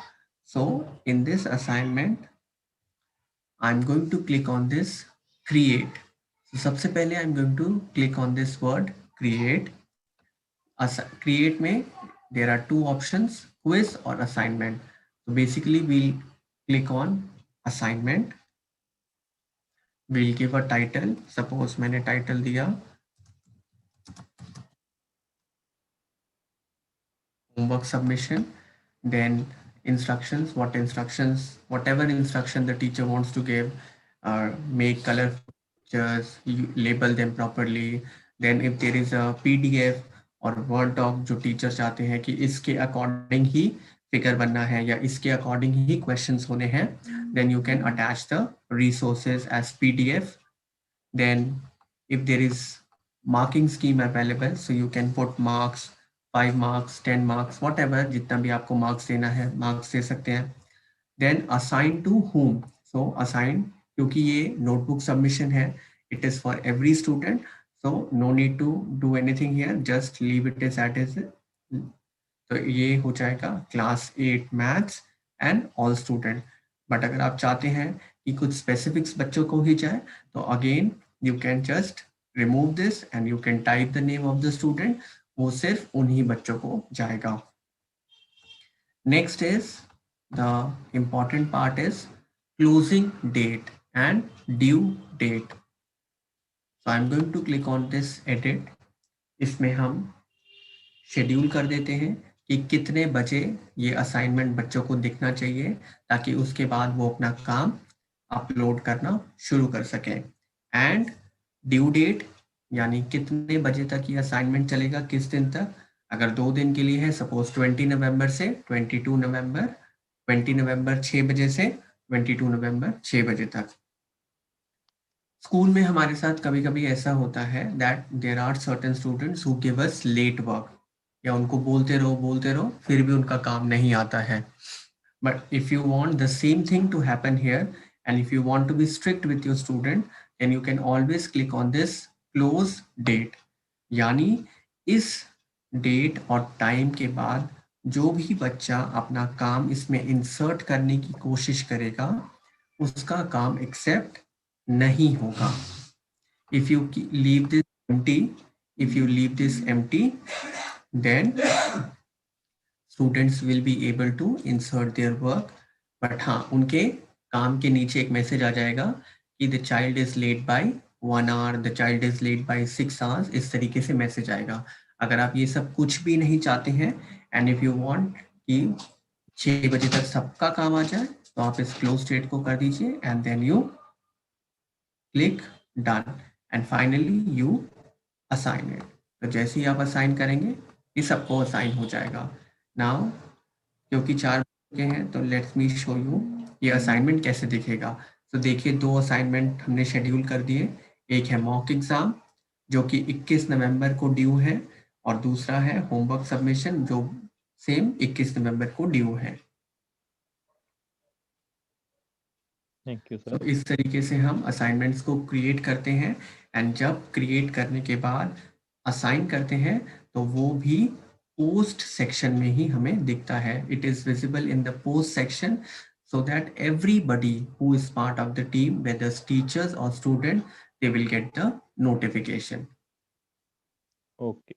So in this assignment, I'm going to click on this create. So सबसे पहले I'm going to click on this word create. Create में there are two options, quiz or assignment. So basically we'll click on assignment. We'll give a title. Suppose मैंने title दिया homework submission. Then instructions, whatever instruction the teacher wants to give, make colorful pictures, you label them properly. Then if there is a PDF or Word doc जो teacher चाहते हैं कि इसके according ही figure बनना है या इसके अकॉर्डिंग ही questions होने हैं, then you can attach the resources as PDF. Then if there is marking scheme available, so you can put marks, 5 marks, 10 marks, whatever, जितना भी आपको marks देना है marks दे सकते हैं. Then assign to whom? So assign, क्योंकि ये notebook submission है, it is for every student, so no need to do anything here, just leave it as that is. तो ये हो जाएगा class 8 maths and all student. But अगर आप चाहते हैं कि कुछ स्पेसिफिक्स बच्चों को ही जाए, तो again you can just remove this and you can type the name of the student, वो सिर्फ उन्हीं बच्चों को जाएगा. Next is the important part is closing date and due date. So I am going to click on this edit. इसमें हम schedule कर देते हैं कि कितने बजे ये असाइनमेंट बच्चों को दिखना चाहिए, ताकि उसके बाद वो अपना काम अपलोड करना शुरू कर सकें. एंड ड्यू डेट, यानी कितने बजे तक ये असाइनमेंट चलेगा, किस दिन तक. अगर 2 दिन के लिए है, सपोज 20 नवंबर से 22 नवंबर, 20 नवंबर 6 बजे से 22 नवंबर 6 बजे तक. स्कूल में हमारे साथ कभी कभी ऐसा होता है that there are certain students who give us late work, या उनको बोलते रहो फिर भी उनका काम नहीं आता है. But if you want the same thing to happen here and if you want to be strict with your student, then you can always click on this close date. यानी इस डेट और टाइम के बाद जो भी बच्चा अपना काम इसमें इंसर्ट करने की कोशिश करेगा, उसका काम एक्सेप्ट नहीं होगा. If you leave this empty, then students will be able to insert their work. But हाँ, उनके काम के नीचे एक मैसेज आ जाएगा कि the child is late by 1 hour, the child is late by 6 hours. इस तरीके से मैसेज आएगा. अगर आप ये सब कुछ भी नहीं चाहते हैं and if you want कि 6 बजे तक सबका काम आ जाए, तो आप इस क्लोज डेट को कर दीजिए and then you click done and finally you assign it. तो जैसे ही आप असाइन करेंगे, ये सबको असाइन हो जाएगा. नाउ क्योंकि 4 के हैं, तो लेट्स मी शो यू ये असाइनमेंट कैसे दिखेगा. तो देखिए, 2 असाइनमेंट हमने शेड्यूल कर दिए. एक है मॉक एग्जाम जो कि 21 नवंबर को ड्यू है, और दूसरा है होमवर्क सबमिशन जो सेम 21 नवंबर को ड्यू है. थैंक यू तो सर. इस तरीके से हम असाइनमेंट्स को क्रिएट करते हैं, एंड जब क्रिएट करने के बाद असाइन करते हैं, तो वो भी पोस्ट सेक्शन में ही हमें दिखता है. It is visible in the post section, so that everybody who is part of the team, whether it's teachers or student, they will get the notification. Okay.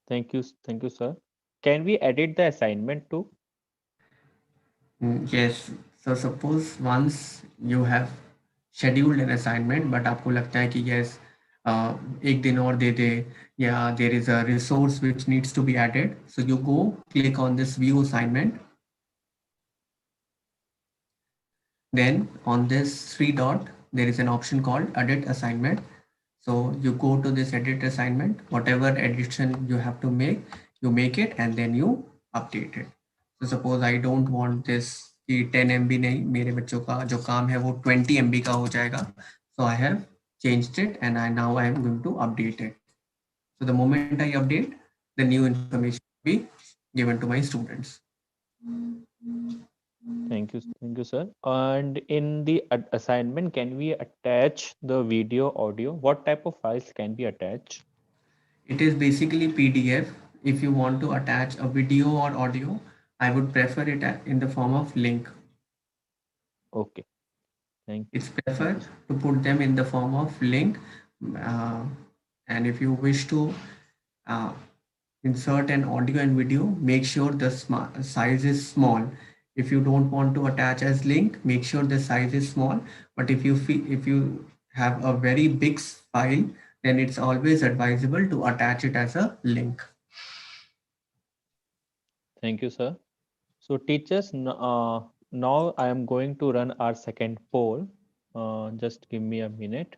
Thank you, sir. Can we edit the assignment too? Yes. So suppose once you have scheduled an assignment, but आपको लगता है कि yes, एक दिन और दे दे, या there is a resource which needs to be added, so you go click on this view assignment. Then on this 3 dot, there is an option called edit assignment. So you go to this edit assignment, whatever edition you have to make, you make it and then you update it. So suppose I don't want this कि 10 MB नहीं, मेरे बच्चों का जो काम है वो 20 MB का हो जाएगा. So I have changed it and now I am going to update it. So the moment I update, the new information will be given to my students. Thank you, sir. And in the assignment, can we attach the video, audio? What type of files can be attached? It is basically PDF. If you want to attach a video or audio, I would prefer it in the form of link. Okay. Thank you. It's preferred to put them in the form of link. And if you wish to uh, insert an audio and video, make sure the size is small. If you don't want to attach as link, make sure the size is small. But if you have a very big file, then it's always advisable to attach it as a link. Thank you, sir. So teachers, now I am going to run our second poll. Just give me a minute.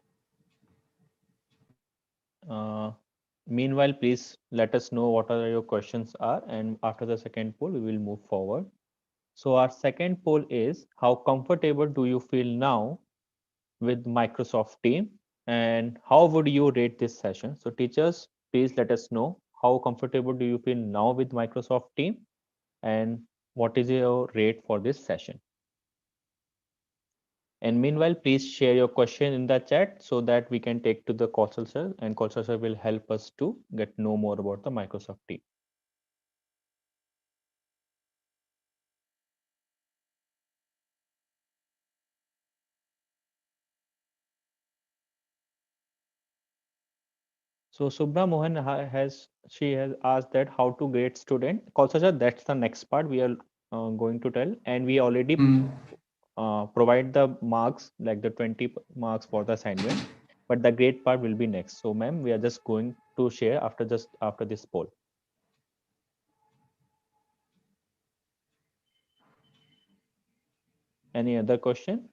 Meanwhile, please let us know what are your questions are, and after the second poll, we will move forward. So our second poll is, how comfortable do you feel now with Microsoft Team, and how would you rate this session? So teachers, please let us know how comfortable do you feel now with Microsoft Team, and what is your rate for this session? And meanwhile, please share your question in the chat so that we can take to the Kausal sir, and Kausal sir will help us to get know more about the Microsoft Team. So Subhra Mohan she has asked that how to grade student. Kausal sir, that's the next part we are going to tell, and we already Mm. provide the marks like the 20 marks for the assignment, but the grade part will be next. So ma'am, we are just going to share after this poll. Any other question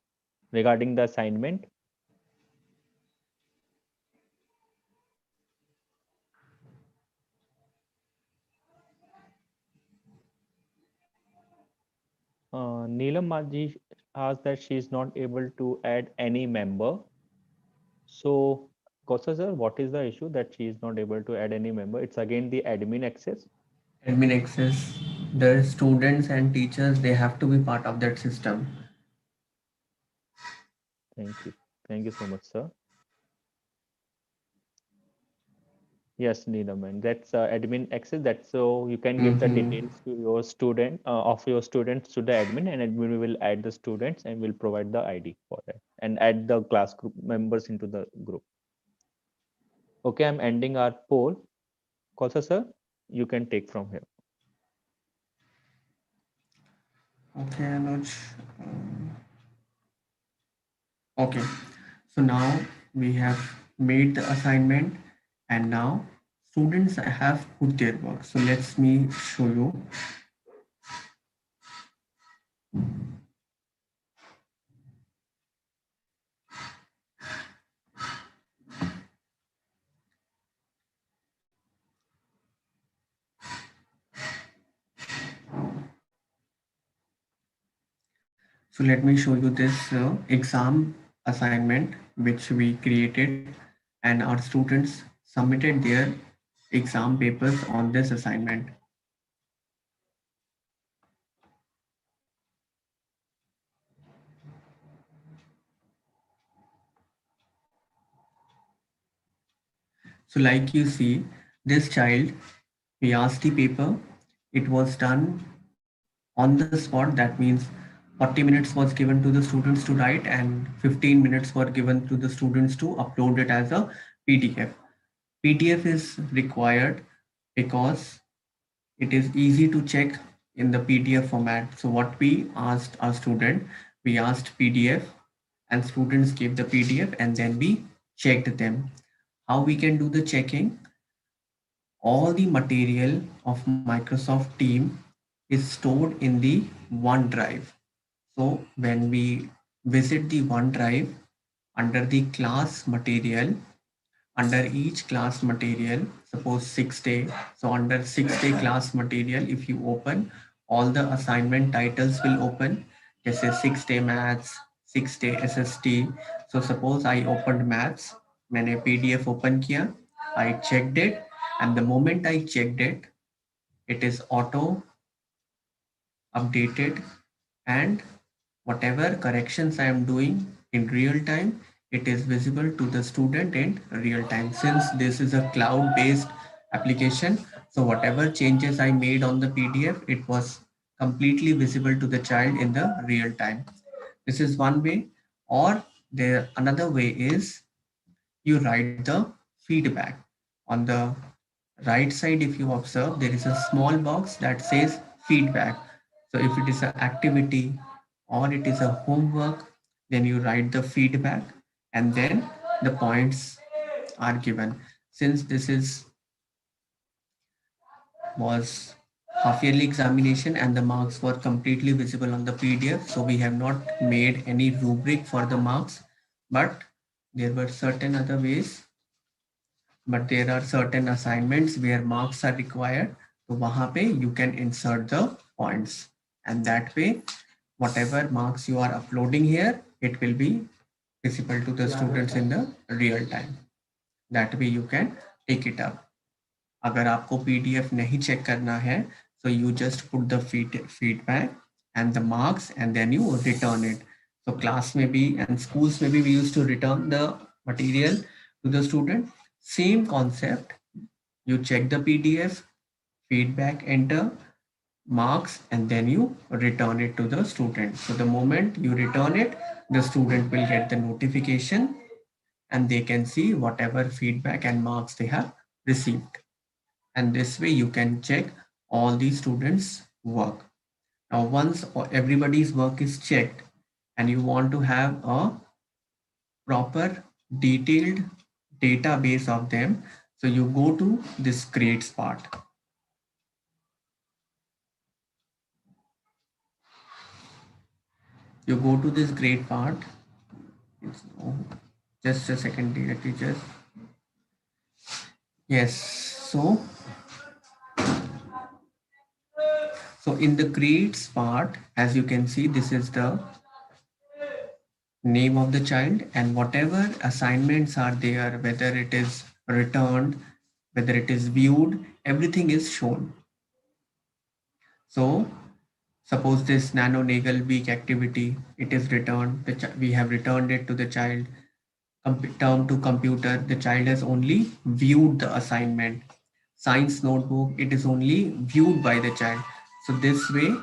regarding the assignment? Neelam Maji asked that she is not able to add any member. So, Kosa sir, what is the issue that she is not able to add any member? It's again the admin access. Admin access, the students and teachers, they have to be part of that system. Thank you. Thank you so much, sir. Yes, Neelam, and that's admin access. That's so you can give the Mm-hmm. details to your student of your students to the admin, and admin will add the students and will provide the ID for that and add the class group members into the group. Okay, I'm ending our poll. Kosa sir, you can take from here. Okay, Anuj. Okay, so now we have made the assignment and now students have put their work. So let's me show you. So let me show you this exam assignment which we created, and our students submitted their exam papers on this assignment. So like you see, this child, we asked the paper, it was done on the spot. That means 40 minutes was given to the students to write and 15 minutes were given to the students to upload it as a PDF. PDF is required because it is easy to check in the PDF format. So what we asked our student, we asked PDF and students gave the PDF and then we checked them. How we can do the checking? All the material of Microsoft Team is stored in the OneDrive. So when we visit the OneDrive under the class material, under each class material, suppose 6 day, so under 6 day class material, if you open, all the assignment titles will open. This is 6 day maths, 6 day SST. So suppose I opened maths, मैंने PDF open किया, I checked it, and the moment I checked it, it is auto updated, and whatever corrections I am doing in real time, it is visible to the student in real time. Since this is a cloud based application, so whatever changes I made on the PDF, it was completely visible to the child in the real time. This is one way. Or there another way is you write the feedback. On the right side, if you observe, there is a small box that says feedback. So if it is an activity or it is a homework, then you write the feedback and then the points are given. Since this is was half yearly examination and the marks were completely visible on the PDF, so we have not made any rubric for the marks, but there were certain other ways but there are certain assignments where marks are required. So वहाँ पे you can insert the points, and that way whatever marks you are uploading here, it will be visible to the students in the real time. That way you can take it up. अगर आपको PDF नहीं check करना है, so you just put the feedback and the marks and then you return it. So class में भी and schools में भी we used to return the material to the student. Same concept. You check the PDF, feedback, enter, marks, and then you return it to the student. So the moment you return it, the student will get the notification and they can see whatever feedback and marks they have received. And this way you can check all the students' work. Now, once everybody's work is checked and you want to have a proper detailed database of them, so you go to this grades part. You go to this grade part. It's, oh, just a second, let me just. Yes, so in the grades part, as you can see, this is the name of the child, and whatever assignments are there, whether it is returned, whether it is viewed, everything is shown. So suppose this nano nagal week activity, it is returned, we have returned it to the child. Term to computer, the child has only viewed the assignment. Science notebook, it is only viewed by the child. So this way,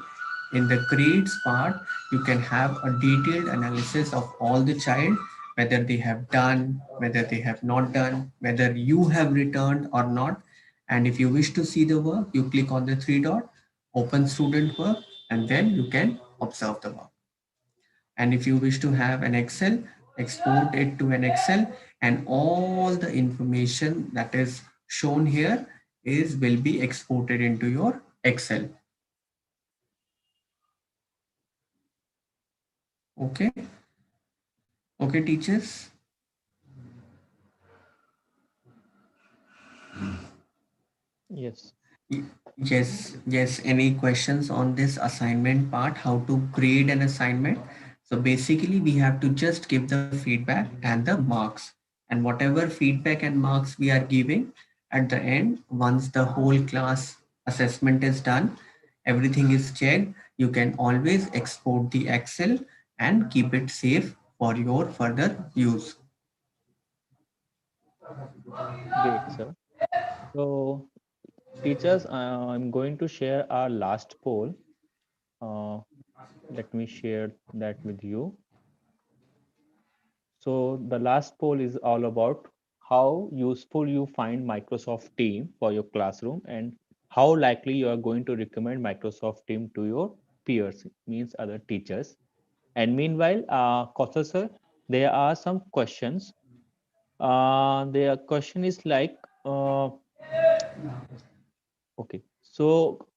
in the grades part, you can have a detailed analysis of all the child, whether they have done, whether they have not done, whether you have returned or not. And if you wish to see the work, you click on the three dot, open student work, and then you can observe the work. And if you wish to have an Excel, export it to an Excel, and all the information that is shown here is will be exported into your Excel. Okay. Okay, teachers. Yes. Yes. Any questions on this assignment part? How to grade an assignment? So basically, we have to just give the feedback and the marks. And whatever feedback and marks we are giving at the end, once the whole class assessment is done, everything is checked, you can always export the Excel and keep it safe for your further use. Great, sir. So, teachers, I'm going to share our last poll. Uh, Let me share that with you. So the last poll is all about how useful you find Microsoft Team for your classroom and how likely you are going to recommend Microsoft Team to your peers, means other teachers. And meanwhile, Kaushal sir, there are some questions. The question is like, okay, so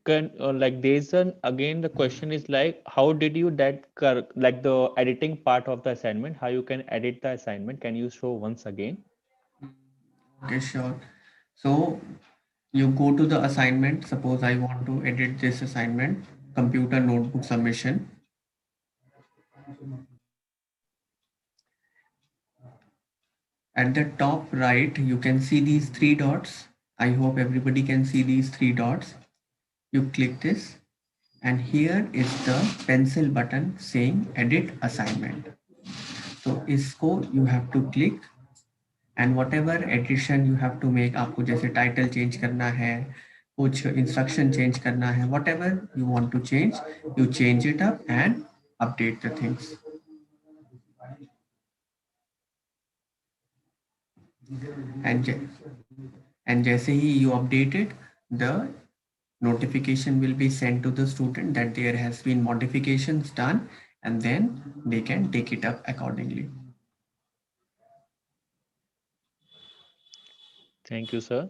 can like there's an again the question is like how did you like the editing part of the assignment, how you can edit the assignment, can you show once again? Okay, sure. So you go to the assignment. Suppose I want to edit this assignment, computer notebook submission. At the top right, you can see these three dots. I hope everybody can see these three dots. You click this, and here is the pencil button saying edit assignment. So इसको you have to click, and whatever addition you have to make, आपको जैसे title change करना है, कुछ instruction change करना है, whatever you want to change, you change it up and update the things. And and जैसे ही you update it, the notification will be sent to the student that there has been modifications done, and then they can take it up accordingly. Thank you, sir.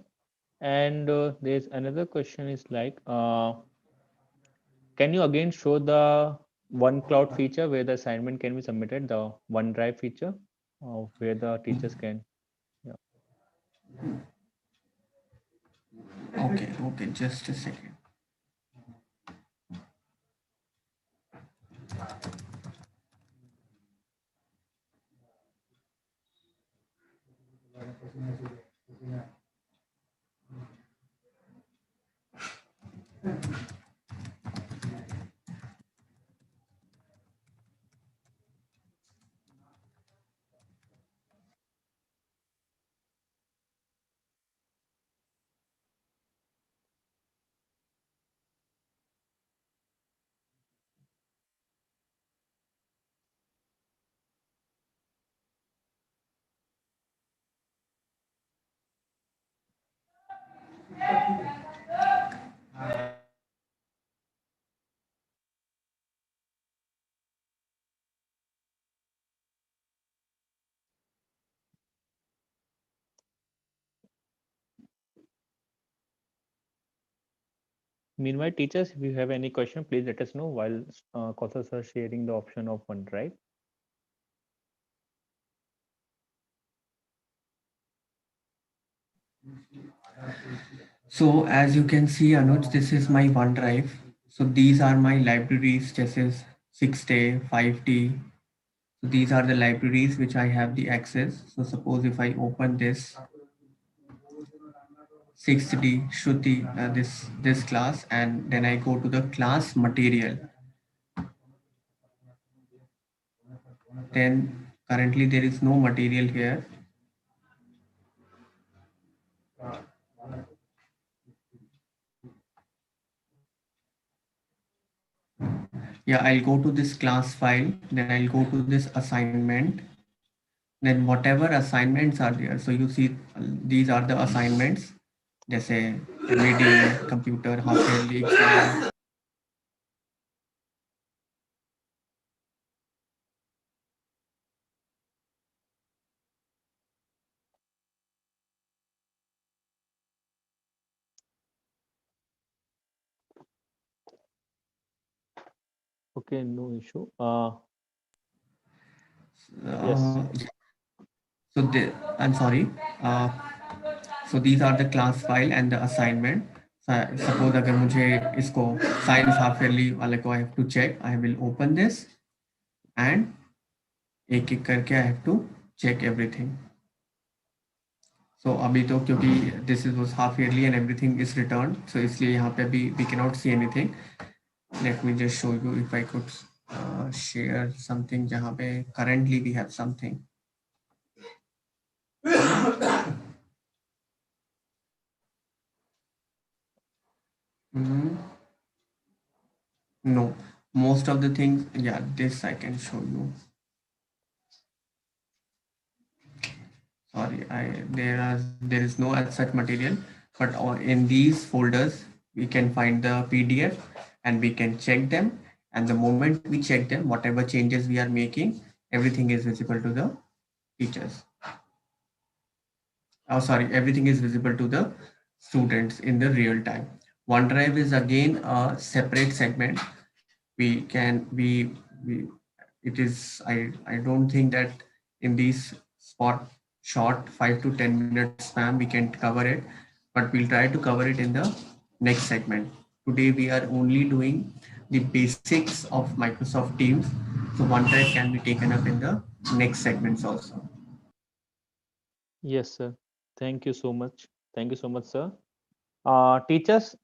And there's another question is like can you again show the OneCloud feature where the assignment can be submitted, the OneDrive feature where the teachers can Okay, just a second. Meanwhile, teachers, if you have any question, please let us know while Kausal are sharing the option of OneDrive. So as you can see, Anuj, this is my OneDrive. So these are my libraries, just as 6Day, 5D. So these are the libraries which I have the access. So suppose if I open this 6D Shruti, this class, and then I go to the class material. Then currently there is no material here. Yeah, I'll go to this class file, then I'll go to this assignment, then whatever assignments are there. So you see these are the assignments, जैसे MAD, computer, half yearly exam. Okay, no issue. Yes. Uh, so I'm sorry. So these are the class file and the assignment. Suppose अगर मुझे इसको science half yearly वाले को I have to check, I will open this and एक एक करके I have to check everything. So अभी तो क्योंकि this is was half yearly and everything is returned, so इसलिए यहाँ पे अभी we cannot see anything. Let me just show you if I could share something जहाँ पे currently we have something. Mhm. No, most of the things, yeah, this I can show you. Sorry, there is no as such material, but in these folders we can find the PDF and we can check them. And the moment we check them, whatever changes we are making, everything is visible to the teachers. Oh, sorry, everything is visible to the students in the real time. OneDrive is again a separate segment. We it is I don't think that in these short 5 to 10 minutes spam we can cover it, but we'll try to cover it in the next segment. Today we are only doing the basics of Microsoft Teams, so OneDrive can be taken up in the next segments also. Yes, sir. Thank you so much. Thank you so much, sir. Teachers,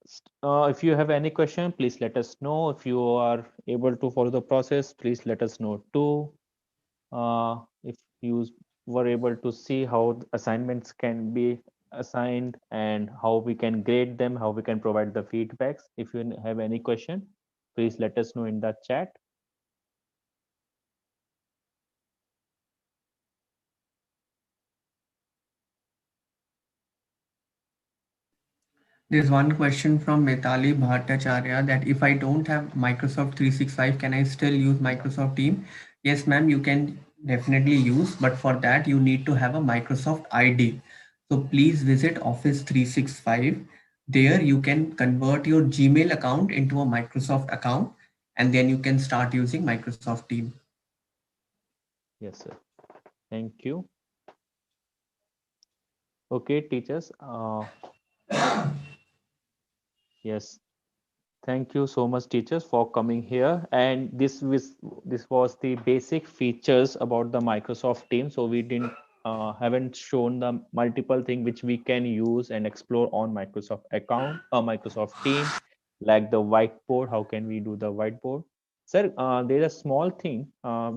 if you have any question, please let us know. If you are able to follow the process, please let us know too. If you were able to see how the assignments can be assigned and how we can grade them, how we can provide the feedbacks. If you have any question, please let us know in the chat. There's one question from Metali Bhattacharya that if I don't have Microsoft 365, can I still use Microsoft Team? Yes, ma'am, you can definitely use, but for that you need to have a Microsoft ID. So please visit Office 365. There you can convert your Gmail account into a Microsoft account, and then you can start using Microsoft Team. Yes, sir. Thank you. Okay, teachers. Yes. Thank you so much, teachers, for coming here. And this was the basic features about the Microsoft Teams. So we didn't haven't shown the multiple thing which we can use and explore on Microsoft account or Microsoft Team, like the whiteboard. How can we do the whiteboard? Sir, there's a small thing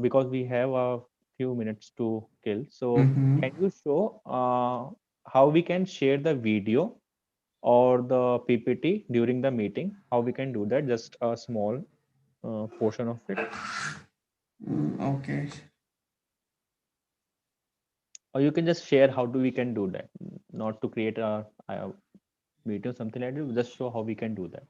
because we have a few minutes to kill. So Mm-hmm. can you show how we can share the video or the PPT during the meeting? How we can do that? Just a small portion of it, Okay. or you can just share how do we can do that. Not to create a video, something like that. Just show how we can do that.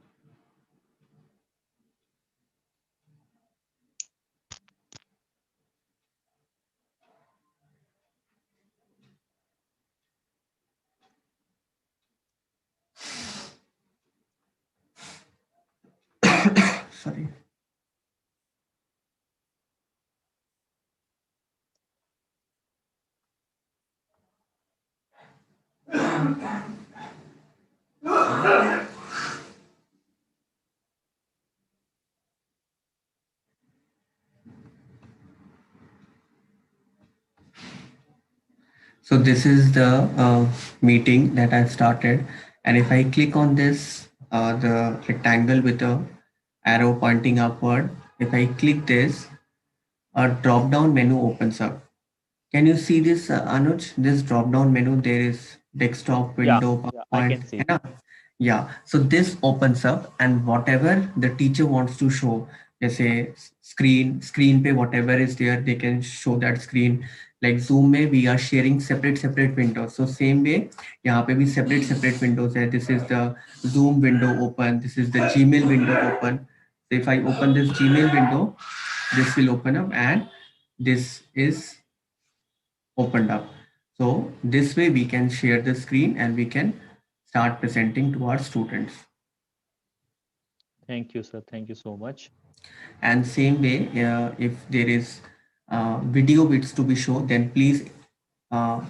Sorry. So this is the meeting that I've started. And if I click on this, the rectangle with the arrow pointing upward, if I click this, a drop down menu opens up. Can you see this, Anuj? This drop down menu, there is desktop, Yeah, window, yeah, I PowerPoint. can है see. ना? Yeah, so this opens up and whatever the teacher wants to show, जैसे screen पे whatever is there, they can show that screen. Like Zoom में we are sharing separate windows. So same way, यहाँ पे भी separate windows है. This is the Zoom window open. This is the Gmail window open. So if I open this Gmail window, this will open up and this is opened up. So this way we can share the screen and we can start presenting to our students. Thank you, sir. Thank you so much. And same way, if there is video bits to be shown, then please uh,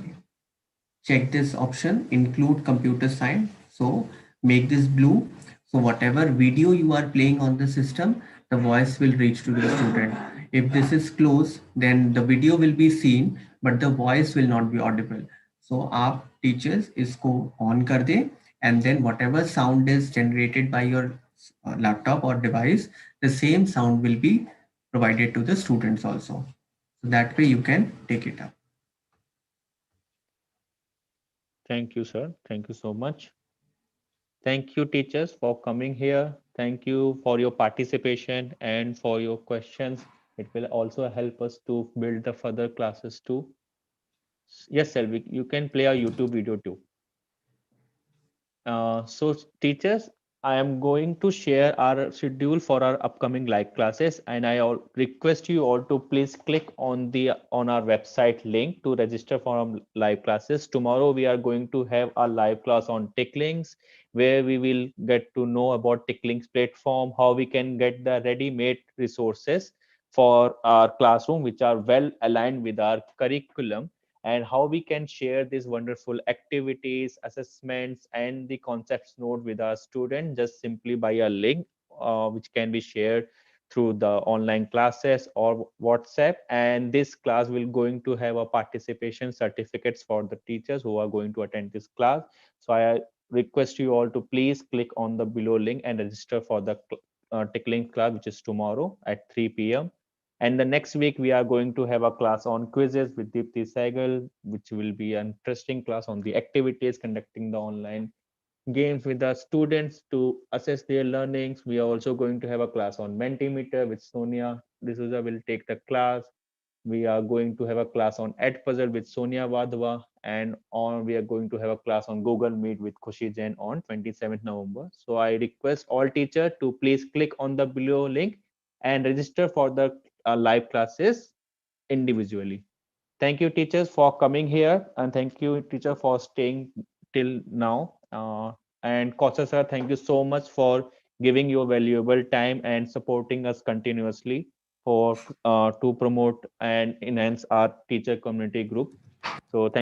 check this option, include computer science. So make this blue. So whatever video you are playing on the system, the voice will reach to the student. If this is closed, then the video will be seen, but the voice will not be audible. So आप teachers इसको on कर दें, and then whatever sound is generated by your laptop or device, the same sound will be provided to the students also. So that way you can take it up. Thank you, sir. Thank you so much. Thank you, teachers, for coming here. Thank you for your participation and for your questions. It will also help us to build the further classes too. Yes, Selvi, you can play a YouTube video too. So teachers, I am going to share our schedule for our upcoming live classes, and I request you all to please click on our website link to register for our live classes. Tomorrow we are going to have a live class on Ticklinks, where we will get to know about Ticklinks platform, how we can get the ready-made resources for our classroom, which are well aligned with our curriculum, and how we can share these wonderful activities, assessments, and the concepts note with our student just simply by a link, which can be shared through the online classes or WhatsApp. And this class will going to have a participation certificates for the teachers who are going to attend this class. So I request you all to please click on the below link and register for the tickling class, which is tomorrow at 3 p.m. And the next week, we are going to have a class on quizzes with Deepthi Saigal, which will be an interesting class on the activities, conducting the online games with the students to assess their learnings. We are also going to have a class on Mentimeter with Sonia D'Souza will take the class. We are going to have a class on Edpuzzle with Sonia Wadhwa, and on we are going to have a class on Google Meet with Khushi Jain on 27th November. So I request all teachers to please click on the below link and register for the live classes individually. Thank you, teachers, for coming here, and thank you, teacher, for staying till now. And Kosa sir, thank you so much for giving your valuable time and supporting us continuously for to promote and enhance our teacher community group. So thank